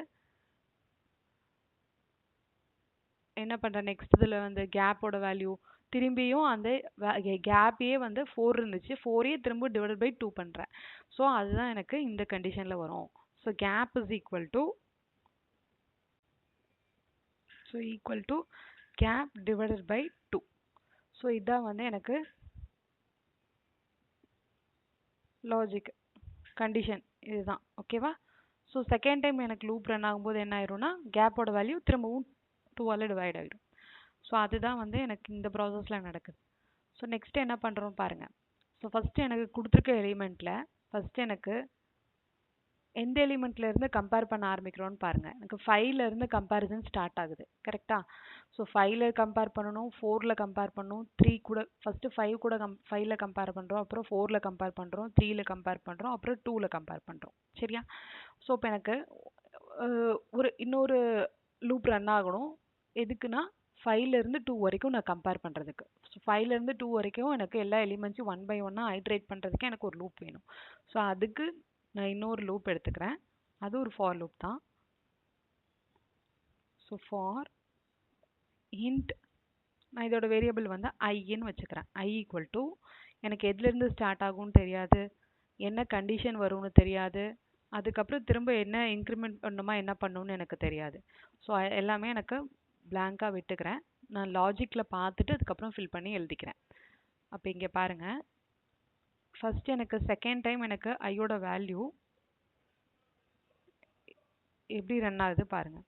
என்ன பண்ணுறேன், நெக்ஸ்ட் இதில் வந்து கேப்போட வேல்யூ திரும்பியும் அந்த கேப்பையே வந்து 4 இருந்துச்சு, 4ஐயே திரும்ப டிவைடட் பை 2 பண்ணுறேன். ஸோ அதுதான் எனக்கு இந்த கண்டிஷனில் வரும். So gap is equal to gap divided by 2. So இதான் வந்து எனக்கு லாஜிக் கண்டிஷன் இதுதான். ஓகேவா? ஸோ செகண்ட் டைம் எனக்கு லூப் ரன் ஆகும்போது என்ன ஆயிரும்னா கேப்போட வேல்யூ திரும்பவும் 2ஆல் டிவைட் ஆகிடும். ஸோ அதுதான் வந்து எனக்கு இந்த ப்ராசஸில் நடக்குது. ஸோ நெக்ஸ்ட் என்ன பண்ணுறோம் பாருங்கள். ஸோ ஃபஸ்ட்டு எனக்கு கொடுத்துருக்க எலிமெண்ட்டில் ஃபஸ்ட்டு எனக்கு எந்த எலிமெண்ட்லேருந்து கம்பேர் பண்ண ஆரம்பிக்கிறோன்னு பாருங்கள். எனக்கு 5லேருந்து கம்பேரிசன் ஸ்டார்ட் ஆகுது கரெக்டாக. ஸோ 5ல் கம்பேர் பண்ணணும், 4ல் கம்பேர் பண்ணணும், 3 கூட ஃபஸ்ட்டு 5 கூட 5ல் கம்பேர் பண்ணுறோம், அப்புறம் 4ல் கம்பேர் பண்ணுறோம், 3ல் கம்பேர் பண்ணுறோம், அப்புறம் 2ல் கம்பேர் பண்ணுறோம். சரியா? ஸோ இப்போ எனக்கு இன்னொரு லூப் ரன் ஆகணும். எதுக்குன்னா 5லேருந்து 2 வரைக்கும் நான் கம்பேர் பண்ணுறதுக்கு. ஸோ 5லேருந்து 2 வரைக்கும் எனக்கு எல்லா எலிமெண்ட்ஸையும் 1 பை 1 ஐட்ரேட் பண்ணுறதுக்கு எனக்கு ஒரு லூப் வேணும். ஸோ அதுக்கு நான் இன்னொரு லூப் எடுத்துக்கிறேன். அது ஒரு ஃபார் லூப் தான். ஸோ ஃபார் இன்ட் நான் இதோட வேரியபிள் வந்து ஐன்னு வச்சுக்கிறேன். ஐ ஈக்குவல் டு எனக்கு எதுலேருந்து ஸ்டார்ட் ஆகும்னு தெரியாது, என்ன கண்டிஷன் வரும்னு தெரியாது, அதுக்கப்புறம் திரும்ப என்ன இன்க்ரிமெண்ட் பண்ணணுமா என்ன பண்ணணும்னு எனக்கு தெரியாது. ஸோ எல்லாமே எனக்கு பிளாங்காக விட்டுக்கிறேன். நான் லாஜிக்கில் பார்த்துட்டு அதுக்கப்புறம் ஃபில் பண்ணி எழுதிக்கிறேன். அப்போ இங்கே பாருங்கள், ஃபஸ்ட்டு எனக்கு செகண்ட் டைம் எனக்கு ஐயோட வேல்யூ எப்படி ரன் ஆகுது பாருங்கள்.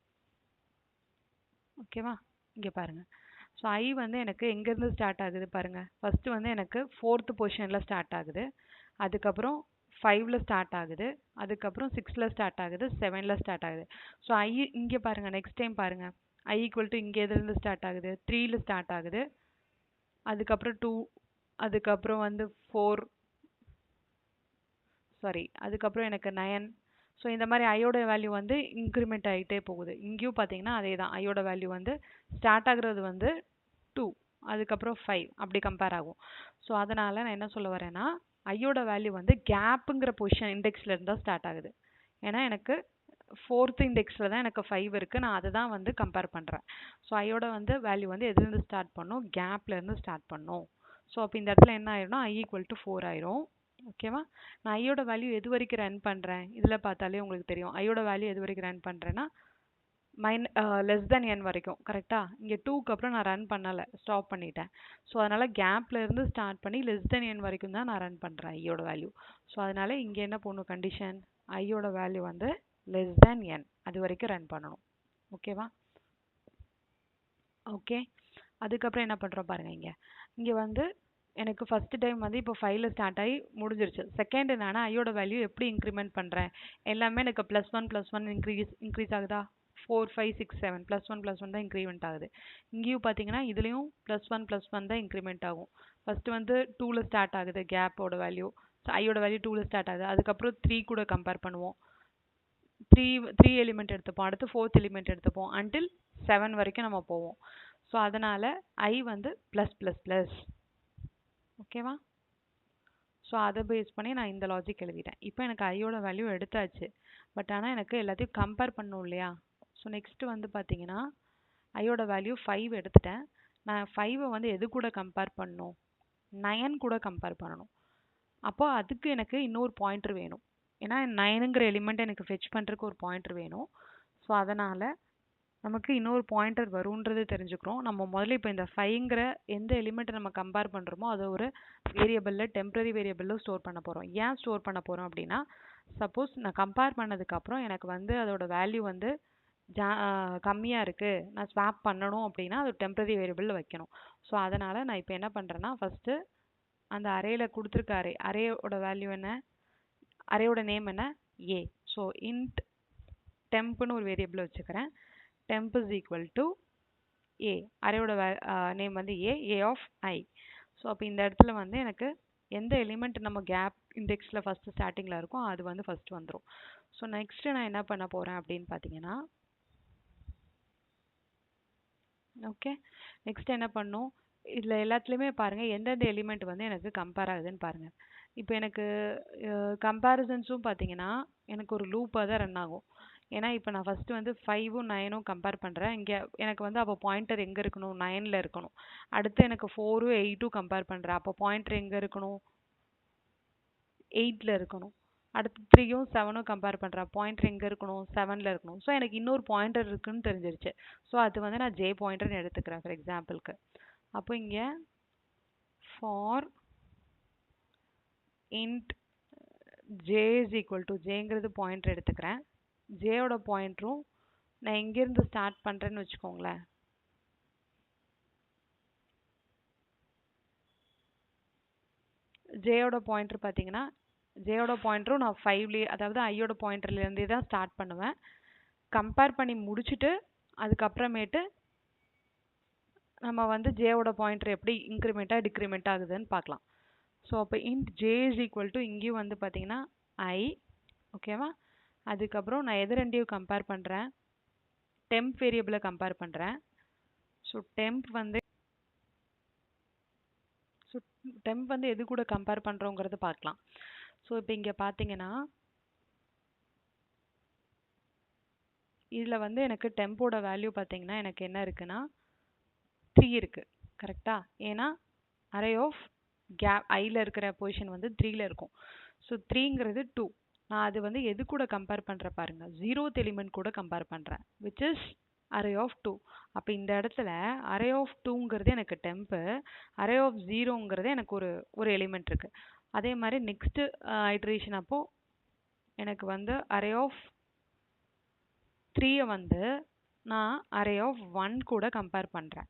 ஓகேவா? இங்கே பாருங்கள். ஸோ ஐ வந்து எனக்கு எங்கேருந்து ஸ்டார்ட் ஆகுது பாருங்கள். ஃபஸ்ட்டு வந்து எனக்கு 4th பொசிஷனில் ஸ்டார்ட் ஆகுது, அதுக்கப்புறம் 5ல் ஸ்டார்ட் ஆகுது, அதுக்கப்புறம் 6ல் ஸ்டார்ட் ஆகுது, 7ல் ஸ்டார்ட் ஆகுது. ஸோ ஐ இங்கே பாருங்கள், நெக்ஸ்ட் டைம் பாருங்கள். ஐ ஈக்குவல் டு இங்கே எதுலேருந்து ஸ்டார்ட் ஆகுது, 3ல் ஸ்டார்ட் ஆகுது, அதுக்கப்புறம் 2, அதுக்கப்புறம் வந்து 4, அதுக்கப்புறம் எனக்கு 9. ஸோ இந்த மாதிரி ஐயோட வேல்யூ வந்து இன்க்ரிமெண்ட் ஆகிட்டே போகுது. இங்கேயும் பார்த்தீங்கன்னா அதே தான். ஐயோட வேல்யூ வந்து ஸ்டார்ட் ஆகுறது வந்து 2, அதுக்கப்புறம் 5 அப்படி கம்பேர் ஆகும். ஸோ அதனால் நான் என்ன சொல்ல வரேன்னா, ஐயோட வேல்யூ வந்து கேப்புங்கிற பொசிஷன் இண்டெக்ஸில் இருந்தால் ஸ்டார்ட் ஆகுது. ஏன்னா எனக்கு 4th இண்டெக்ஸில் தான் எனக்கு 5 இருக்குது, நான் அதை தான் வந்து கம்பேர் பண்ணுறேன். ஸோ ஐயோட வந்து வேல்யூ வந்து எதுலேருந்து ஸ்டார்ட் பண்ணும், கேப்லேருந்து ஸ்டார்ட் பண்ணும். ஸோ அப்போ இந்த இடத்துல என்ன ஆயிரும்னா ஐ ஈக்குவல் டு 4 ஆயிரும். ஓகேவா? நான் ஐயோட வேல்யூ எது வரைக்கும் ரன் பண்ணுறேன், இதில் பார்த்தாலே உங்களுக்கு தெரியும். ஐயோட வேல்யூ எது வரைக்கும் ரன் பண்ணுறேன்னா லெஸ் தென் n வரைக்கும். கரெக்டாக? இங்கே 2க்கு அப்புறம் நான் ரன் பண்ணலை, ஸ்டாப் பண்ணிட்டேன். ஸோ அதனால் கேப்பில் இருந்து ஸ்டார்ட் பண்ணி லெஸ் தென் n வரைக்கும் தான் நான் ரன் பண்ணுறேன் ஐயோட வேல்யூ. ஸோ அதனால் இங்கே என்ன போடணும் கண்டிஷன், ஐயோட வேல்யூ வந்து லெஸ் தென் n அது வரைக்கும் ரன் பண்ணணும். ஓகேவா? ஓகே. அதுக்கப்புறம் என்ன பண்ணுறோம் பாருங்கள். இங்கே வந்து எனக்கு ஃபஸ்ட்டு டைம் வந்து இப்போ 5ல் ஸ்டார்ட் ஆகி முடிஞ்சிருச்சு. செகண்ட் நான் ஐயோட வேல்யூ எப்படி இன்க்ரிமெண்ட் பண்ணுறேன், எல்லாமே எனக்கு +1 இன்க்ரீஸ் ஆகுதா, 4 5 6 7 +1 தான் இன்க்ரிமெண்ட் ஆகுது. இங்கேயும் பார்த்தீங்கன்னா இதுலேயும் +1 தான் இன்க்ரிமெண்ட் ஆகும். ஃபஸ்ட்டு வந்து 2ல் ஸ்டார்ட் ஆகுது கேப்போட வேல்யூ, ஐயோட வேல்யூ 2ல் ஸ்டார்ட் ஆகுது, அதுக்கப்புறம் 3 கூட கம்பேர் பண்ணுவோம், 3 எலிமெண்ட் எடுத்துப்போம், அடுத்து 4th எலிமெண்ட் எடுத்துப்போம், அன்டில் 7 வரைக்கும் நம்ம போவோம். ஸோ அதனால் ஐ வந்து +++. ஓகேவா? ஸோ அதை பேஸ் பண்ணி நான் இந்த லாஜிக் எழுதிட்டேன். இப்போ எனக்கு ஐயோட வேல்யூ எடுத்தாச்சு, பட் ஆனால் எனக்கு எல்லாத்தையும் கம்பேர் பண்ணணும் இல்லையா? ஸோ நெக்ஸ்ட்டு வந்து பார்த்தீங்கன்னா ஐயோட வேல்யூ 5 எடுத்துட்டேன். நான் 5 வந்து எது கூட கம்பேர் பண்ணணும், 9 கூட கம்பேர் பண்ணணும். அப்போ அதுக்கு எனக்கு இன்னொரு பாயிண்டர் வேணும். ஏன்னா 9ங்கிற எலிமெண்ட் எனக்கு ஃபெச் பண்ணுறதுக்கு ஒரு பாயிண்டர் வேணும். ஸோ அதனால் நமக்கு இன்னொரு பாயிண்டர் வரும்ன்றது தெரிஞ்சுக்கிறோம். நம்ம முதல்ல இப்போ இந்த 5ங்கிற எந்த எலிமெண்ட்டை நம்ம கம்பேர் பண்ணுறோமோ அதை ஒரு வேரியபிளில், டெம்பரரி வேரியபிளில் ஸ்டோர் பண்ண போகிறோம். ஏன் ஸ்டோர் பண்ண போகிறோம் அப்படின்னா, சப்போஸ் நான் கம்பேர் பண்ணதுக்கப்புறம் எனக்கு வந்து அதோட வேல்யூ வந்து கம்மியாக இருக்குது, நான் ஸ்வாப் பண்ணணும் அப்படின்னா அது டெம்பரரி வேரியபிளில் வைக்கணும். ஸோ அதனால் நான் இப்போ என்ன பண்ணுறேன்னா, ஃபஸ்ட்டு அந்த அரேயில் கொடுத்துருக்க அரேயோட வேல்யூ என்ன, அரேயோட நேம் என்ன, ஏ. ஸோ இன்ட் டெம்ப்னு ஒரு வேரியபிள் வச்சுக்கிறேன். temp is equal to a. அரேயோட நேம் வந்து a of I. ஸோ அப்போ இந்த இடத்துல வந்து எனக்கு எந்த எலிமெண்ட் நம்ம கேப் இண்டெக்ஸில் ஃபஸ்ட்டு ஸ்டார்டிங்கில் இருக்கும் அது வந்து ஃபஸ்ட்டு வந்துடும். ஸோ நெக்ஸ்ட்டு நான் என்ன பண்ண போகிறேன் அப்படின்னு பார்த்தீங்கன்னா, ஓகே, நெக்ஸ்ட் என்ன பண்ணும், இதில் எல்லாத்துலேயுமே பாருங்கள் எந்தெந்த எலிமெண்ட் வந்து எனக்கு கம்பேர் ஆகுதுன்னு பாருங்கள். இப்போ எனக்கு கம்பேரிசன்ஸும் பார்த்தீங்கன்னா எனக்கு ஒரு லூப்பாக தான் ரன் ஆகும். ஏன்னா இப்போ நான் ஃபஸ்ட்டு வந்து 5ம் 9ம் கம்பேர் பண்ணுறேன். இங்கே எனக்கு வந்து அப்போ பாயிண்டர் எங்கே இருக்கணும், 9ல் இருக்கணும். அடுத்து எனக்கு 4ம் 8ம் கம்பேர் பண்ணுறேன். அப்போ பாயிண்டர் எங்கே இருக்கணும், 8ல் இருக்கணும். அடுத்து 3ம் 7ம் கம்பேர் பண்ணுறேன். பாயிண்டர் எங்கே இருக்கணும், 7ல் இருக்கணும். ஸோ எனக்கு இன்னொரு பாயிண்டர் இருக்குன்னு தெரிஞ்சிருச்சு. ஸோ அது வந்து நான் ஜே பாயிண்டர்னு எடுத்துக்கிறேன் ஃபார் எக்ஸாம்பிளுக்கு. அப்போ இங்கே for int j is equal to, ஜேங்கிறது பாயிண்டர் எடுத்துக்கிறேன். ஜேயோட பாயிண்டரும் நான் எங்கேருந்து ஸ்டார்ட் பண்ணுறேன்னு வச்சுக்கோங்களேன். ஜேயோட பாயிண்டர் பார்த்தீங்கன்னா ஜேயோட பாயிண்டரும் நான் 5லேயே, அதாவது ஐயோட பாயிண்டர்லேருந்தே தான் ஸ்டார்ட் பண்ணுவேன். கம்பேர் பண்ணி முடிச்சுட்டு அதுக்கப்புறமேட்டு நம்ம வந்து ஜேயோட பாயிண்டர் எப்படி இன்க்ரிமெண்ட்டாக டிக்ரிமெண்ட் ஆகுதுன்னு பார்க்கலாம். ஸோ அப்போ int J is equal to இங்கேயும் வந்து பார்த்தீங்கன்னா ஐ, ஓகேவா. அதுக்கப்புறம் நான் எது ரெண்டையும் கம்பேர் பண்ணுறேன், டெம்ப் வேரியபிளை கம்பேர் பண்ணுறேன். ஸோ டெம்ப் வந்து எது கூட கம்பேர் பண்ணுறோங்கிறது பார்க்கலாம். ஸோ இப்போ இங்கே பார்த்தீங்கன்னா இதில் வந்து எனக்கு டெம்போட வேல்யூ பார்த்தீங்கன்னா எனக்கு என்ன இருக்குன்னா 3 இருக்குது, கரெக்டாக. ஏன்னா அரே ஆஃப் கேப் ஐயில் இருக்கிற பொசிஷன் வந்து 3ல இருக்கும். ஸோ 3ங்கிறது 2. நான் அது வந்து எது கூட கம்பேர் பண்ணுறேன் பாருங்கள், 0th எலிமெண்ட் கூட கம்பேர் பண்ணுறேன், விச் இஸ் அரே ஆஃப் 2. அப்போ இந்த இடத்துல அரே ஆஃப் 2ங்கிறது எனக்கு டெம்ப்பு, அரே ஆஃப் 0ங்கிறது எனக்கு ஒரு எலிமெண்ட் இருக்குது. அதே மாதிரி நெக்ஸ்ட்டு ஐட்ரேஷன் அப்போது எனக்கு வந்து அரே ஆஃப் 3 வந்து நான் அரே ஆஃப் 1 கூட கம்பேர் பண்ணுறேன்.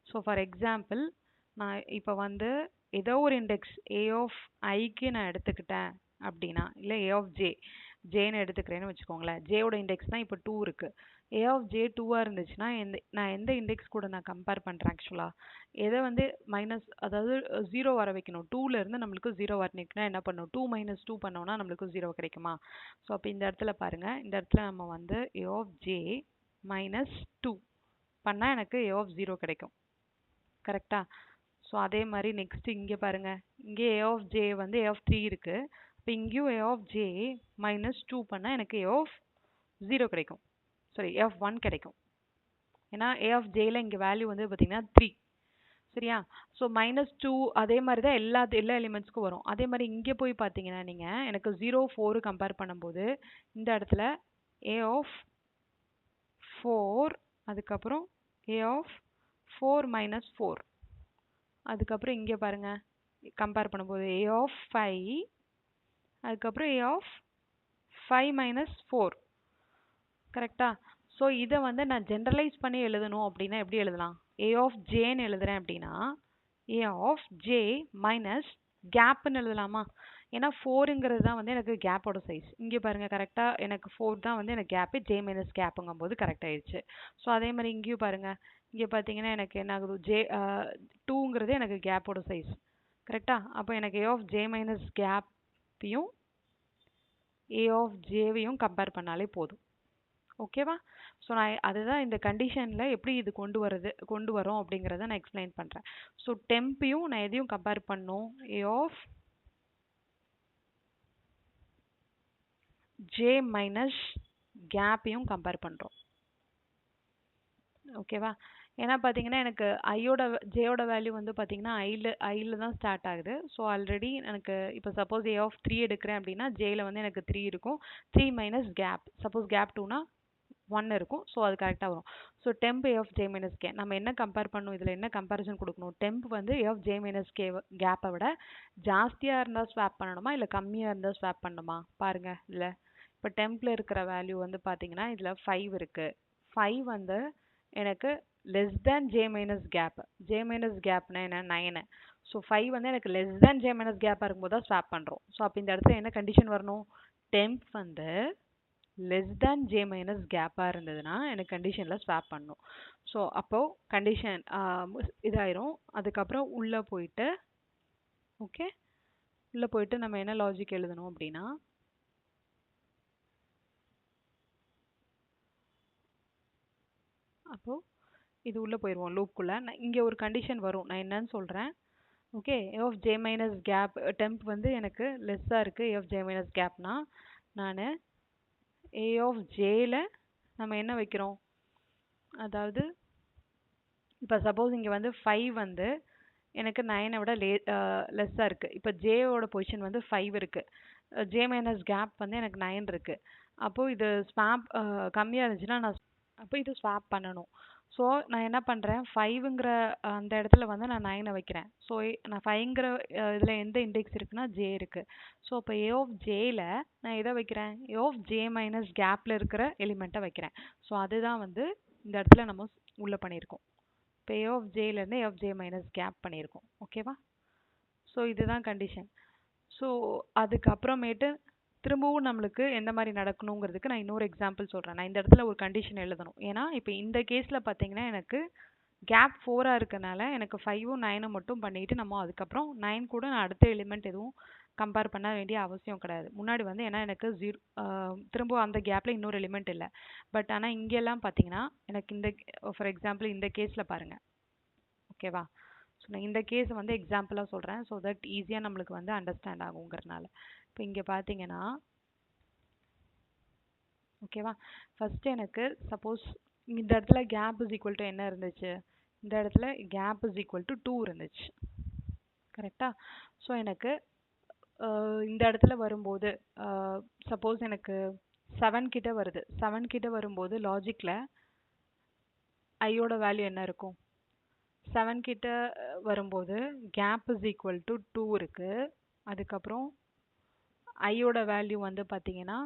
ஸோ ஃபார் எக்ஸாம்பிள் நான் இப்போ வந்து ஏதோ ஒரு இண்டெக்ஸ் ஏ ஆஃப் ஐக்கு நான் எடுத்துக்கிட்டேன் அப்படின்னா, இல்லை ஏ ஆஃப் ஜேன்னு எடுத்துக்கிறேன்னு வச்சுக்கோங்களேன். ஜேயோட இண்டெக்ஸ் தான் இப்போ 2 இருக்குது. ஏ ஆஃப் ஜே 2ஆக இருந்துச்சுன்னா நான் எந்த இண்டெக்ஸ் கூட நான் கம்பேர் பண்ணுறேன் ஆக்சுவலாக, எதை வந்து அதாவது 0 வர வைக்கணும். 2லேருந்து நம்மளுக்கு 0 வரணுக்குன்னா என்ன பண்ணணும், 2 - 2 பண்ணோம்னா நம்மளுக்கு 0 கிடைக்குமா. ஸோ அப்போ இந்த இடத்துல பாருங்கள், இந்த இடத்துல நம்ம வந்து ஏ ஆஃப் ஜே -2 பண்ணால் எனக்கு ஏ ஆஃப் 0 கிடைக்கும், கரெக்டாக. ஸோ அதே மாதிரி நெக்ஸ்ட் இங்கே பாருங்கள், இங்கே ஏ ஆஃப் ஜே வந்து ஏ ஆஃப் 3 இருக்குது. இப்போ இங்கேயும் ஏ ஆஃப் ஜே -2 பண்ணால் எனக்கு ஏ ஆஃப் 0 கிடைக்கும், சாரி ஏ ஆஃப் 1 கிடைக்கும். ஏன்னா ஏ ஆஃப் ஜேயில் இங்கே வேல்யூ வந்து பார்த்தீங்கன்னா 3, சரியா. ஸோ -2 அதே மாதிரி தான் எல்லா எலிமெண்ட்ஸ்க்கும் வரும். அதே மாதிரி இங்கே போய் பார்த்தீங்கன்னா நீங்கள் எனக்கு 0, 4 கம்பேர் பண்ணும்போது இந்த இடத்துல ஏ ஆஃப் 4, அதுக்கப்புறம் ஏ ஆஃப் 4 - 4, அதுக்கப்புறம் இங்கே பாருங்கள் கம்பேர் பண்ணும்போது ஏ ஆஃப் 5, அதுக்கப்புறம் ஏ ஆஃப் 5 - 4, கரெக்டாக. ஸோ இதை வந்து நான் ஜென்ரலைஸ் பண்ணி எழுதணும் அப்படின்னா எப்படி எழுதலாம், ஏ ஆஃப் ஜேன்னு எழுதுறேன் அப்படின்னா ஏ ஆஃப் ஜே மைனஸ் கேப்னு எழுதலாமா. ஏன்னா 4ங்கிறது தான் வந்து எனக்கு கேப்போட சைஸ். இங்கே பாருங்கள் கரெக்டாக எனக்கு 4 தான் வந்து எனக்கு கேப்பு, ஜே மைனஸ் கேப்புங்கும் போது கரெக்ட் ஆயிடுச்சு. ஸோ அதே மாதிரி இங்கேயும் பாருங்கள், இங்கே பார்த்தீங்கன்னா எனக்கு என்ன ஆகுது, 2ங்கிறது எனக்கு கேப்போட சைஸ், கரெக்டாக. அப்போ எனக்கு ஏ ஆஃப் ஜே மைனஸ் கேப்பையும் ஏ ஆஃப் ஜேவையும் கம்பேர் பண்ணாலே போதும், ஓகேவா. ஸோ நான் அதுதான் இந்த கண்டிஷனில் எப்படி இது கொண்டு வரோம் அப்படிங்கிறத நான் எக்ஸ்பிளைன் பண்ணுறேன். ஸோ டெம்பையும் நான் எதையும் கம்பேர் பண்ணோம், ஏ ஆஃப் ஜே மைனஸ் கேப்பையும் கம்பேர் பண்ணுறோம், ஓகேவா. ஏன்னா பார்த்தீங்கன்னா எனக்கு ஜேயோட வேல்யூ வந்து பார்த்தீங்கன்னா ஐயில் தான் ஸ்டார்ட் ஆகுது. ஸோ ஆல்ரெடி எனக்கு இப்போ சப்போஸ் ஏ ஆஃப் 3 எடுக்கிறேன் அப்படின்னா ஜேயில் வந்து எனக்கு 3 இருக்கும், 3 மைனஸ் கேப், சப்போஸ் கேப் 2னா 1 இருக்கும். ஸோ அது கரெக்டாக வரும். So temp A of J minus K நம்ம என்ன கம்பேர் பண்ணணும், இதில் என்ன கம்பேரிசன் கொடுக்கணும், டெம்ப் வந்து ஏ ஆஃப் ஜே மைனஸ் கே கேப்பை விட ஜாஸ்தியாக இருந்தால் ஸ்வாப் பண்ணணுமா இல்லை கம்மியாக இருந்தால் ஸ்வாப் பண்ணணுமா பாருங்கள். இல்லை இப்போ டெம்பில் இருக்கிற வேல்யூ வந்து பார்த்தீங்கன்னா இதில் 5 இருக்குது. 5 வந்து எனக்கு less than J minus gap, J minus கேப்னா என்ன 9. ஸோ 5 வந்து எனக்கு லெஸ் தேன் ஜே மைனஸ் கேப்பாக இருக்கும்போது தான் ஸ்வாப் பண்ணுறோம். ஸோ அப்போ இந்த இடத்துல என்ன கண்டிஷன் வரணும், டெம்ப் வந்து லெஸ் தேன் ஜே மைனஸ் கேப்பாக இருந்ததுன்னா எனக்கு கண்டிஷனில் ஸ்வாப் பண்ணணும். ஸோ அப்போது கண்டிஷன் இதாயிரும். அதுக்கப்புறம் உள்ளே போயிட்டு ஓகே, உள்ளே போயிட்டு நம்ம என்ன லாஜிக் எழுதணும் அப்படின்னா, அப்போது இது உள்ளே போயிடுவோம் லூப்குள்ளே. நான் இங்கே ஒரு கண்டிஷன் வரும், நான் என்னன்னு சொல்கிறேன். Okay, A of J minus gap temp வந்து எனக்கு லெஸ்ஸாக இருக்குது ஏ ஆஃப் ஜே மைனஸ் கேப்னா நான் ஏ ஆஃப் ஜேயில் நம்ம என்ன வைக்கிறோம், அதாவது இப்போ சப்போஸ் இங்கே வந்து 5 வந்து எனக்கு 9 விட லெஸ்ஸாக இருக்குது. இப்போ ஜேவோட பொசிஷன் வந்து 5 இருக்குது, ஜே மைனஸ் கேப் வந்து எனக்கு 9 இருக்குது. அப்போது இது ஸ்வாப் கம்மியாக இருந்துச்சுன்னா நான் அப்போ இது ஸ்வாப் பண்ணணும். ஸோ நான் என்ன பண்ணுறேன், 5ங்கிற அந்த இடத்துல வந்து நான் 9 வைக்கிறேன். ஸோ நான் 5ங்கிற இதில் எந்த இண்டெக்ஸ் இருக்குன்னா ஜே இருக்குது. ஸோ இப்போ ஏ ஆஃப் ஜேயில் நான் எதை வைக்கிறேன், ஏ ஆஃப் ஜே மைனஸ் கேப்பில் இருக்கிற எலிமெண்ட்டை வைக்கிறேன். ஸோ அதுதான் வந்து இந்த இடத்துல நம்ம உள்ளே பண்ணியிருக்கோம். இப்போ ஏ ஆஃப் ஜேலேருந்து A of J minus gap பண்ணியிருக்கோம். ஓகேவா? ஸோ இதுதான் கண்டிஷன். ஸோ அதுக்கப்புறமேட்டு திரும்பவும் நம்மளுக்கு எந்த மாதிரி நடக்கணுங்கிறதுக்கு நான் இன்னொரு எக்ஸாம்பிள் சொல்கிறேன். நான் இந்த இடத்துல ஒரு கண்டிஷன் எழுதணும். ஏன்னா இப்போ இந்த கேஸில் பார்த்தீங்கன்னா எனக்கு கேப் 4 இருக்கனால எனக்கு 5ம் 9ம் மட்டும் பண்ணிட்டு நம்ம அதுக்கப்புறம் 9 கூட நான் அடுத்த எலிமெண்ட் எதுவும் கம்பேர் பண்ண வேண்டிய அவசியம் கிடையாது. முன்னாடி வந்து ஏன்னா எனக்கு திரும்ப அந்த கேப்பில் இன்னொரு எலிமெண்ட் இல்லை. பட் ஆனால் இங்கெல்லாம் பார்த்தீங்கன்னா எனக்கு இந்த ஃபார் எக்ஸாம்பிள் இந்த கேஸில் பாருங்கள். ஓகேவா? ஸோ நான் இந்த கேஸ் வந்து எக்ஸாம்பிளாக சொல்கிறேன். ஸோ தட் ஈஸியாக நம்மளுக்கு வந்து அண்டர்ஸ்டாண்ட் ஆகுங்கிறனால. இப்போ இங்கே பார்த்தீங்கன்னா ஓகேவா, ஃபஸ்ட்டு எனக்கு சப்போஸ் இந்த இடத்துல கேப் இஸ் ஈக்குவல் டு என்ன இருந்துச்சு, இந்த இடத்துல கேப் இஸ் ஈக்குவல் டு 2 இருந்துச்சு. கரெக்டாக? ஸோ எனக்கு இந்த இடத்துல வரும்போது சப்போஸ் எனக்கு 7 கிட்ட வருது. 7 கிட்ட வரும்போது லாஜிக்கில் ஐயோட வேல்யூ என்ன இருக்கும், 7 கிட்ட வரும்போது கேப் இஸ் ஈக்குவல் டு 2 இருக்குது. அதுக்கப்புறம் ஐயோட வேல்யூ வந்து பார்த்தீங்கன்னா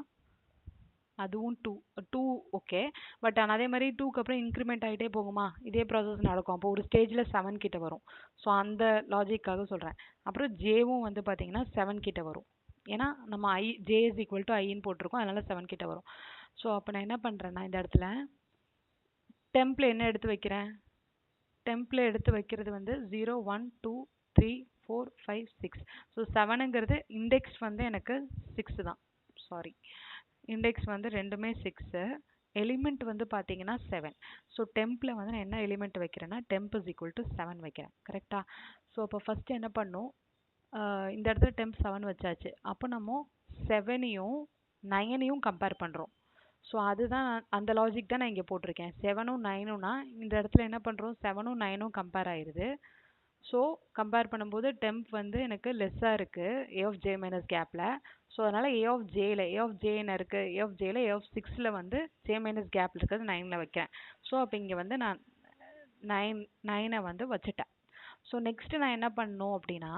அதுவும் 2 ஓகே. பட் ஆனால் அதே மாதிரி 2க்கு அப்புறம் இன்க்ரிமெண்ட் ஆகிட்டே போகுமா, இதே ப்ராசஸ் நடக்கும். அப்போ ஒரு ஸ்டேஜில் 7 கிட்ட வரும். ஸோ அந்த லாஜிக்காக சொல்கிறேன். அப்புறம் ஜேவும் வந்து பார்த்தீங்கன்னா 7 கிட்ட வரும். ஏன்னா நம்ம ஜே இஸ் ஈக்குவல் டு ஐன்னு போட்டிருக்கோம், அதனால 7 கிட்ட வரும். ஸோ அப்போ நான் என்ன பண்ணுறேன்னா இந்த இடத்துல டெம்பில் என்ன எடுத்து வைக்கிறேன், டெம்பில் எடுத்து வைக்கிறது வந்து 0 1 2 3 4 5 6. ஸோ 7ங்கிறது இண்டெக்ஸ் வந்து எனக்கு 6 தான். சாரி, இண்டெக்ஸ் வந்து ரெண்டுமே 6, எலிமெண்ட் வந்து பார்த்தீங்கன்னா 7. ஸோ டெம்பில் வந்து நான் என்ன எலிமெண்ட் வைக்கிறேன்னா டெம்ப் இஸ் ஈக்குவல் டு 7 வைக்கிறேன். கரெக்டாக? ஸோ அப்போ ஃபஸ்ட்டு என்ன பண்ணும், இந்த இடத்துல டெம்ப் 7 வச்சாச்சு. அப்போ நம்ம 7ஐயும் 9ஐயும் கம்பேர் பண்ணுறோம். ஸோ அதுதான் அந்த லாஜிக் தான் நான் இங்கே போட்டிருக்கேன். 7ம் 9ம்னா இந்த இடத்துல என்ன பண்ணுறோம், 7ம் 9ம் கம்பேர் ஆயிடுது. ஸோ கம்பேர் பண்ணும்போது டெம்ப் வந்து எனக்கு லெஸ்ஸாக இருக்குது ஏ ஆஃப் ஜே மைனஸ் கேப்பில். ஸோ அதனால் ஏ ஆஃப் ஜே என்ன இருக்குது, ஏ ஆஃப் ஜேயில் ஏ ஆஃப் 6ல் வந்து ஜே மைனஸ் கேப்பில் இருக்கிறது 9ல் வைக்கிறேன். ஸோ அப்போ இங்கே வந்து நான் 9ஐ வந்து வச்சுட்டேன். ஸோ நெக்ஸ்ட்டு நான் என்ன பண்ணணும் அப்படின்னா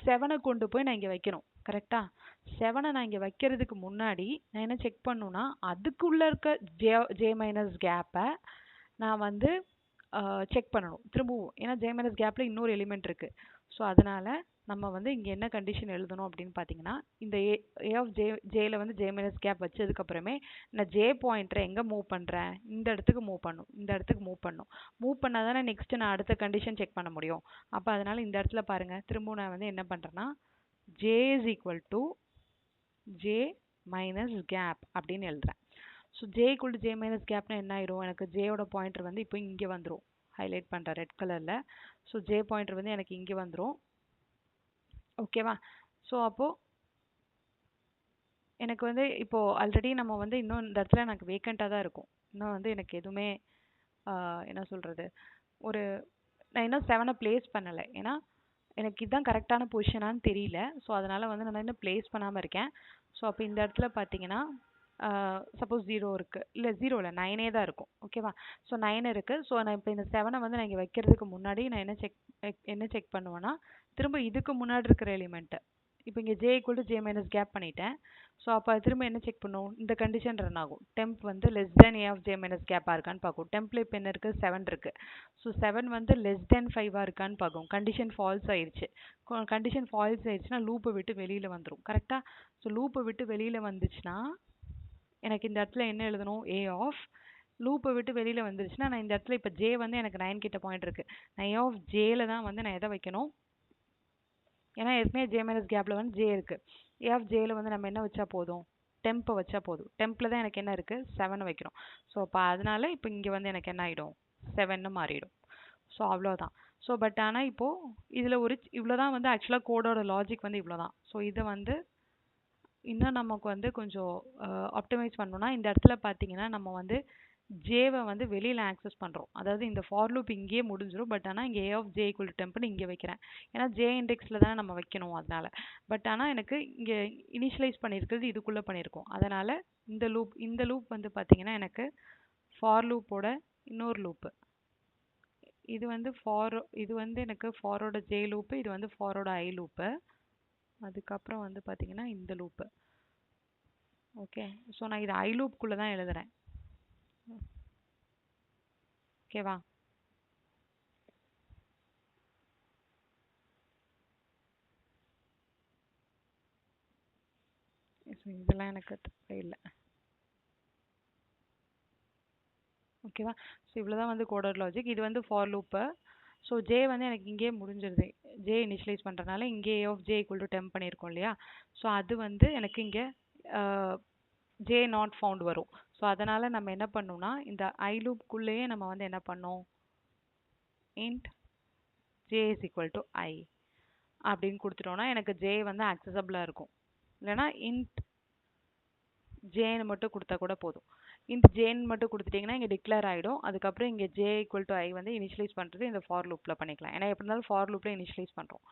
7ஐ கொண்டு போய் நான் இங்கே வைக்கணும். கரெக்டாக? 7ஐ நான் இங்கே வைக்கிறதுக்கு முன்னாடி நான் என்ன செக் பண்ணணுன்னா அதுக்குள்ளே இருக்க ஜே மைனஸ் கேப்பை நான் வந்து செக் பண்ணணும் திரும்பவும். ஏன்னா ஜே மைனஸ் கேப்பில் இன்னொரு எலிமெண்ட் இருக்குது. ஸோ அதனால் நம்ம வந்து இங்கே என்ன கண்டிஷன் எழுதணும் அப்படின்னு பார்த்தீங்கன்னா இந்த ஏ ஆஃப் ஜேயில் வந்து ஜே மைனஸ் கேப் வச்சதுக்கப்புறமே நான் ஜே பாயிண்டரை எங்கே மூவ் பண்ணுறேன், இந்த இடத்துக்கு மூவ் பண்ணும், இந்த இடத்துக்கு மூவ் பண்ணால் தானே நெக்ஸ்ட்டு நான் அடுத்த கண்டிஷன் செக் பண்ண முடியும். அப்போ அதனால் இந்த இடத்துல பாருங்கள், திரும்பவும் நான் வந்து என்ன பண்ணுறேன்னா J is equal to J minus gap அப்படின்னு எழுதுறேன். So J equal to J minus கேப்னா என்ன ஆயிரும், எனக்கு ஜேயோட பாயிண்டர் வந்து இப்போ இங்கே வந்துடும். ஹைலைட் பண்ணுறேன் ரெட் கலரில். ஸோ ஜே பாயிண்டர் வந்து எனக்கு இங்கே வந்துடும். ஓகேவா? ஸோ அப்போது எனக்கு வந்து இப்போது ஆல்ரெடி நம்ம வந்து இன்னும் இந்த இடத்துல எனக்கு வேக்கண்ட்டாக தான் இருக்கும். இன்னும் வந்து எனக்கு எதுவுமே என்ன சொல்கிறது, நான் இன்னும் 7ஐ ப்ளேஸ் பண்ணலை. ஏன்னா எனக்கு இதுதான் கரெக்டான பொசிஷனான்னு தெரியல. ஸோ அதனால் வந்து நான் இன்னும் ப்ளேஸ் பண்ணாமல் இருக்கேன். ஸோ அப்போ இந்த இடத்துல பார்த்தீங்கன்னா சப்போஸ் 0 இருக்குது, இல்லை 0 இல்லை 9 தான் இருக்கும். ஓகேவா? ஸோ 9 இருக்குது. ஸோ நான் இப்போ இந்த 7ஐ வந்து நான் இங்கே வைக்கிறதுக்கு முன்னாடி நான் என்ன செக் பண்ணுவேன்னா திரும்ப இதுக்கு முன்னாடி இருக்கிற எலிமெண்ட்டு இப்போ இங்கே J equal to J minus gap பண்ணிட்டேன். ஸோ அப்போ திரும்ப என்ன செக் பண்ணுவோம், இந்த கண்டிஷன் ரன் ஆகும். டெம்ப் வந்து less than A of J minus கேப்பாக இருக்கான்னு பார்க்கும். டெம்ப்ல இப்போ என்ன இருக்குது, 7 இருக்குது. ஸோ 7 வந்து லெஸ் தென் 5ஆக இருக்கான்னு பார்க்கும். கண்டிஷன் ஃபால்ஸ் ஆயிடுச்சு. கண்டிஷன் ஃபால்ஸ் ஆயிடுச்சுன்னா லூப்பை விட்டு வெளியில் வந்துடும். கரெக்டாக? ஸோ லூப்பை விட்டு வெளியில் வந்துச்சுன்னா எனக்கு இந்த இடத்துல என்ன எழுதணும், ஏ ஆஃப் லூப்பை விட்டு வெளியில் வந்துருச்சுன்னா நான் இந்த இடத்துல இப்போ ஜே வந்து எனக்கு 9 கிட்ட பாயிண்ட் இருக்குது. நான் ஏ ஆஃப் ஜேயில் தான் வந்து நான் எதை வைக்கணும், ஏன்னா ஏற்கனவே ஜே மைனஸ் கேப்பில் வந்து ஜே இருக்குது. ஏ ஆஃப் ஜேயில் வந்து நம்ம என்ன வச்சா போதும், டெம்பை வச்சா போதும். டெம்பில் தான் எனக்கு என்ன இருக்குது, 7 வைக்கிறோம். ஸோ அப்போ அதனால இப்போ இங்கே வந்து எனக்கு என்ன ஆகிடும், 7ன்னு மாறிடும். ஸோ அவ்வளோதான். ஸோ பட் ஆனால் இப்போது இதில் இவ்வளோ தான் வந்து ஆக்சுவலாக கோடோட லாஜிக் வந்து இவ்வளோ தான். ஸோ இதை வந்து இன்னும் நமக்கு வந்து கொஞ்சம் ஆப்டிமைஸ் பண்ணணும்னா இந்த இடத்துல பார்த்தீங்கன்னா நம்ம வந்து ஜேவை வந்து வெளியில் ஆக்சஸ் பண்ணுறோம். அதாவது இந்த ஃபார் லூப் இங்கேயே முடிஞ்சிடும். பட் ஆனால் இங்கே A of J equal to டெம்ப்னு இங்கே வைக்கிறேன். ஏன்னா ஜே இண்டெக்ஸில் தானே நம்ம வைக்கணும் அதனால். பட் ஆனால் எனக்கு இங்கே இனிஷியலைஸ் பண்ணியிருக்கிறது இதுக்குள்ளே பண்ணியிருக்கோம். அதனால் இந்த லூப் வந்து பார்த்தீங்கன்னா எனக்கு ஃபார் லூப்போட இன்னொரு லூப்பு. இது வந்து இது வந்து எனக்கு ஃபாரோட ஜே லூப்பு, இது வந்து ஃபாரோட ஐ லூப்பு. அதுக்கப்புறம் வந்து பார்த்தீங்கன்னா இந்த லூப்பு. ஓகே, ஸோ நான் இது ஐ லூப்புக்குள்ளே தான் எழுதுறேன். ஓகேவா? இதெல்லாம் எனக்கு இல்லை. ஓகேவா? ஸோ இவ்வளோ தான் வந்து கோடர் லாஜிக். இது வந்து ஃபார் லூப்பு. ஸோ ஜே வந்து எனக்கு இங்கேயே முடிஞ்சிருது. ஜே இனிஷியலைஸ் பண்ணுறதுனால இங்கே A of J equal to temp பண்ணியிருக்கோம் இல்லையா? ஸோ அது வந்து எனக்கு இங்கே ஜே நாட் ஃபவுண்ட் வரும். ஸோ அதனால் நம்ம என்ன பண்ணோம்னா இந்த ஐ லூப்குள்ளேயே நம்ம வந்து என்ன பண்ணோம், int J is equal to I அப்படின்னு கொடுத்துட்டோம்னா எனக்கு ஜே வந்து ஆக்சசபிளாக இருக்கும். இல்லைனா இன்ட் ஜேன்னு மட்டும் கொடுத்தா கூட போதும். இன்ட் ஜேன்னு மட்டும் கொடுத்துட்டிங்கன்னா இங்கே டிக்ளேர் ஆகிடும். அதுக்கப்புறம் இங்கே ஜே ஈக்குவல் டு ஐ வந்து இனிஷியலைஸ் பண்ணுறது இந்த ஃபார் லூப்பில் பண்ணிக்கலாம். ஏன்னா எப்படி இருந்தாலும் ஃபார் லூப்பில் இனிஷியலைஸ் பண்ணுறோம்.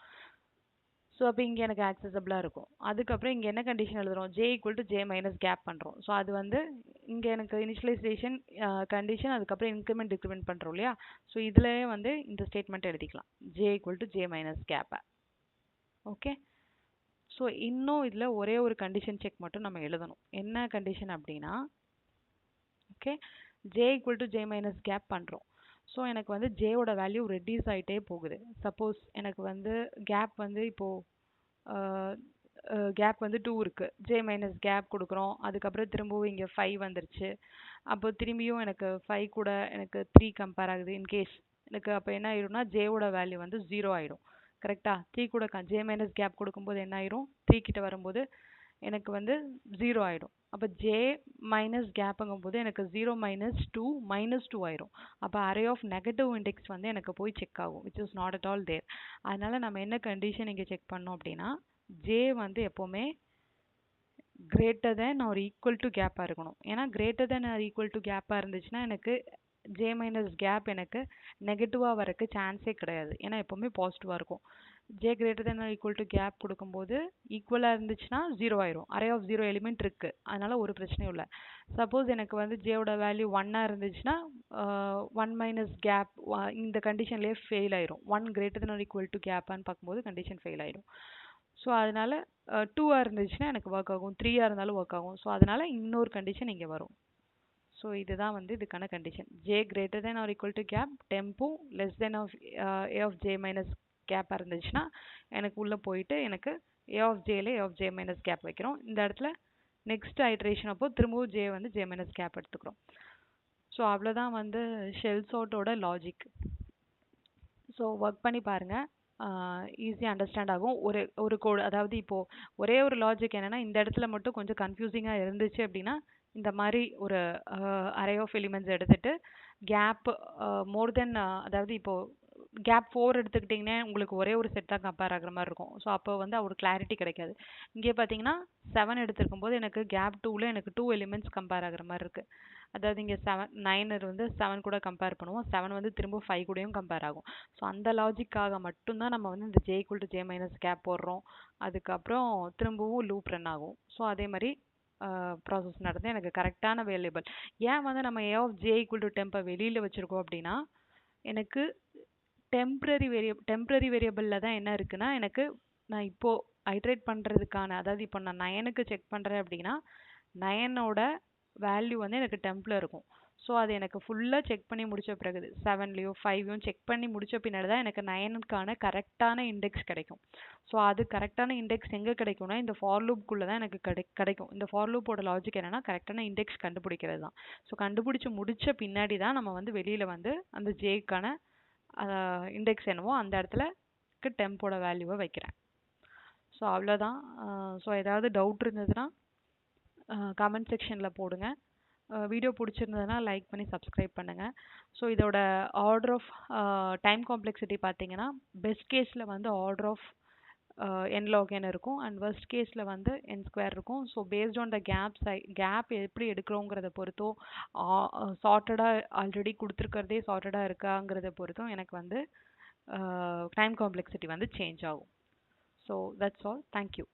ஸோ அப்போ இங்கே எனக்கு ஆக்சசபிளாக இருக்கும். அதுக்கப்புறம் இங்கே என்ன கண்டிஷன் எழுதுறோம், J equal to J minus gap பண்ணுறோம். ஸோ அது வந்து இங்கே எனக்கு இனிஷியலைசேஷன் கண்டிஷன், அதுக்கப்புறம் இன்க்ரிமெண்ட் டிக்ரிமெண்ட் பண்ணுறோம் இல்லையா? ஸோ இதுலேயே வந்து இந்த ஸ்டேட்மெண்ட் எழுதிக்கலாம், J equal to J minus கேப்பை. ஓகே, ஸோ இன்னும் இதில் ஒரே ஒரு கண்டிஷன் செக் மட்டும் நம்ம எழுதணும். என்ன கண்டிஷன் அப்படின்னா, okay, J equal to J minus gap பண்ணுறோம். ஸோ எனக்கு வந்து ஜேவோட வேல்யூ ரெடியூஸ் ஆகிட்டே போகுது. சப்போஸ் எனக்கு வந்து கேப் வந்து இப்போது கேப் வந்து 2 இருக்குது, ஜே மைனஸ் கேப் கொடுக்குறோம். அதுக்கப்புறம் திரும்பவும் இங்கே 5 வந்துருச்சு. அப்போ திரும்பியும் எனக்கு 5 கூட எனக்கு 3 கம்பேர் ஆகுது. இன்கேஸ் எனக்கு அப்போ என்ன ஆயிடும்னா ஜேவோட வேல்யூ வந்து 0 ஆகிடும். கரெக்டாக 3 கூட ஜே மைனஸ் கேப் கொடுக்கும்போது என்ன ஆயிரும், 3 கிட்ட வரும்போது எனக்கு வந்து 0 ஆகிடும். அப்போ ஜே மைனஸ் கேப்புங்கும் போது எனக்கு 0 மைனஸ் 2 -2 ஆயிரும். அப்போ அரே ஆஃப் நெகட்டிவ் இண்டெக்ஸ் வந்து எனக்கு போய் செக் ஆகும், which is not at all there. அதனால நம்ம என்ன கண்டிஷன் இங்கே செக் பண்ணோம் அப்படின்னா, ஜே வந்து எப்போவுமே greater than or equal to கேப்பாக இருக்கணும். ஏன்னா greater than or equal to கேப்பாக இருந்துச்சுன்னா எனக்கு ஜே மைனஸ் கேப் எனக்கு நெகட்டிவாக வரக்கு சான்ஸே கிடையாது. ஏன்னா எப்போவுமே பாசிட்டிவாக இருக்கும். J greater than or equal to gap கொடுக்கும்போது ஈக்குவலாக இருந்துச்சுன்னா 0 ஆயிரும். அரே ஆஃப் 0 எலிமெண்ட் இருக்குது, அதனால் ஒரு பிரச்சனையும் இல்லை. சப்போஸ் எனக்கு வந்து ஜேவோட வேல்யூ 1 இருந்துச்சுன்னா 1 மைனஸ் கேப் இந்த கண்டிஷன்லேயே ஃபெயில் ஆயிரும். 1 greater than or equal to கேப்பான்னு பார்க்கும்போது கண்டிஷன் ஃபெயில் ஆயிடும். ஸோ அதனால் 2ஆக இருந்துச்சுன்னா எனக்கு ஒர்க் ஆகும், 3ஆக இருந்தாலும் ஒர்க் ஆகும். ஸோ அதனால் இன்னொரு கண்டிஷன் இங்கே வரும். ஸோ இதுதான் வந்து இதுக்கான condition. J greater than or equal to gap, டெம்பும் less than of A of J minus கேப்பாக இருந்துச்சுன்னா எனக்கு உள்ளே போயிட்டு எனக்கு ஏ ஆஃப் ஜேல A of J minus gap வைக்கிறோம். இந்த இடத்துல நெக்ஸ்ட் ஐட்ரேஷன் அப்போ திரும்பவும் ஜே வந்து ஜே மைனஸ் கேப் எடுத்துக்கிறோம். ஸோ அவ்வளோதான் வந்து ஷெல் சார்ட்டோட லாஜிக். ஸோ ஒர்க் பண்ணி பாருங்கள், ஈஸியாக அண்டர்ஸ்டாண்ட் ஆகும். ஒரு கோடு, அதாவது இப்போது ஒரே ஒரு லாஜிக் என்னென்னா, இந்த இடத்துல மட்டும் கொஞ்சம் கன்ஃபியூசிங்காக இருந்துச்சு அப்படின்னா இந்த மாதிரி ஒரு அரே ஆஃப் எலிமெண்ட்ஸ் எடுத்துகிட்டு கேப் மோர் தென், அதாவது இப்போது கேப் 4 எடுத்துக்கிட்டிங்கன்னா உங்களுக்கு ஒரே ஒரு செட் தான் கம்பேர் ஆகிற மாதிரி இருக்கும். ஸோ அப்போ வந்து ஒரு கிளாரிட்டி கிடைக்காது. இங்கே பார்த்தீங்கன்னா 7 எடுத்துருக்கும் போது எனக்கு கேப் 2ல் எனக்கு 2 எலிமெண்ட்ஸ் கம்பேர் ஆகிற மாதிரி இருக்குது. அதாவது இங்கே 9 வந்து 7 கூட கம்பேர் பண்ணுவோம், 7 வந்து திரும்ப 5 கூடயும் கம்பேர் ஆகும். ஸோ அந்த லாஜிக்காக மட்டும்தான் நம்ம வந்து இந்த J equal to J minus gap போடுறோம். அதுக்கப்புறம் திரும்பவும் லூப் ரன் ஆகும். ஸோ அதே மாதிரி ப்ராசஸ் நடந்து எனக்கு கரெக்டான வேரியபிள். ஏன் வந்து நம்ம ஏ ஆஃப் ஜே ஈக்குவல் டு டெம்பை வெளியில் வச்சுருக்கோம் அப்படின்னா, எனக்கு டெம்ப்ரரி வேரியபிளில் தான் என்ன இருக்குன்னா, எனக்கு நான் இப்போது ஐட்ரேட் பண்ணுறதுக்கான, அதாவது இப்போ நான் 9க்கு செக் பண்ணுறேன் அப்படின்னா 9ஓட வேல்யூ வந்து எனக்கு டெம்பில் இருக்கும். ஸோ அது எனக்கு ஃபுல்லாக செக் பண்ணி முடித்த பிறகு 7லையும் 5யும் செக் பண்ணி முடித்த பின்னாடி தான் எனக்கு 9க்கான கரெக்டான இண்டெக்ஸ் கிடைக்கும். ஸோ அது கரெக்டான இண்டெக்ஸ் எங்கே கிடைக்கும்னா இந்த ஃபார் லூப்குள்ளே தான் எனக்கு கிடைக்கும். இந்த ஃபார் லூப்போட லாஜிக் என்னென்னா கரெக்டான இண்டெக்ஸ் கண்டுபிடிக்கிறது தான். ஸோ கண்டுபிடிச்சி முடித்த பின்னாடி தான் நம்ம வந்து வெளியில் வந்து அந்த ஜேக்கான இண்டெக்ஸ் என்னவோ அந்த இடத்துல டெம்போட வேல்யூவை வைக்கிறேன். ஸோ அவ்வளோதான். ஸோ ஏதாவது டவுட் இருந்ததுன்னா கமெண்ட் செக்ஷனில் போடுங்க. வீடியோ பிடிச்சிருந்ததுன்னா லைக் பண்ணி சப்ஸ்கிரைப் பண்ணுங்கள். ஸோ இதோட ஆர்டர் ஆஃப் டைம் காம்ப்ளெக்சிட்டி பார்த்தீங்கன்னா பெஸ்ட் கேஸில் வந்து order of n log n இருக்கும், அண்ட் worst கேஸில் வந்து n² இருக்கும். So based on the gap எப்படி எடுக்கிறோங்கிறத பொறுத்தும், சார்ட்டடாக ஆல்ரெடி கொடுத்துருக்கிறதே சார்ட்டடாக இருக்காங்கிறத பொறுத்தும் எனக்கு வந்து டைம் காம்ப்ளெக்சிட்டி வந்து சேஞ்ச் ஆகும். So that's all. தேங்க்யூ.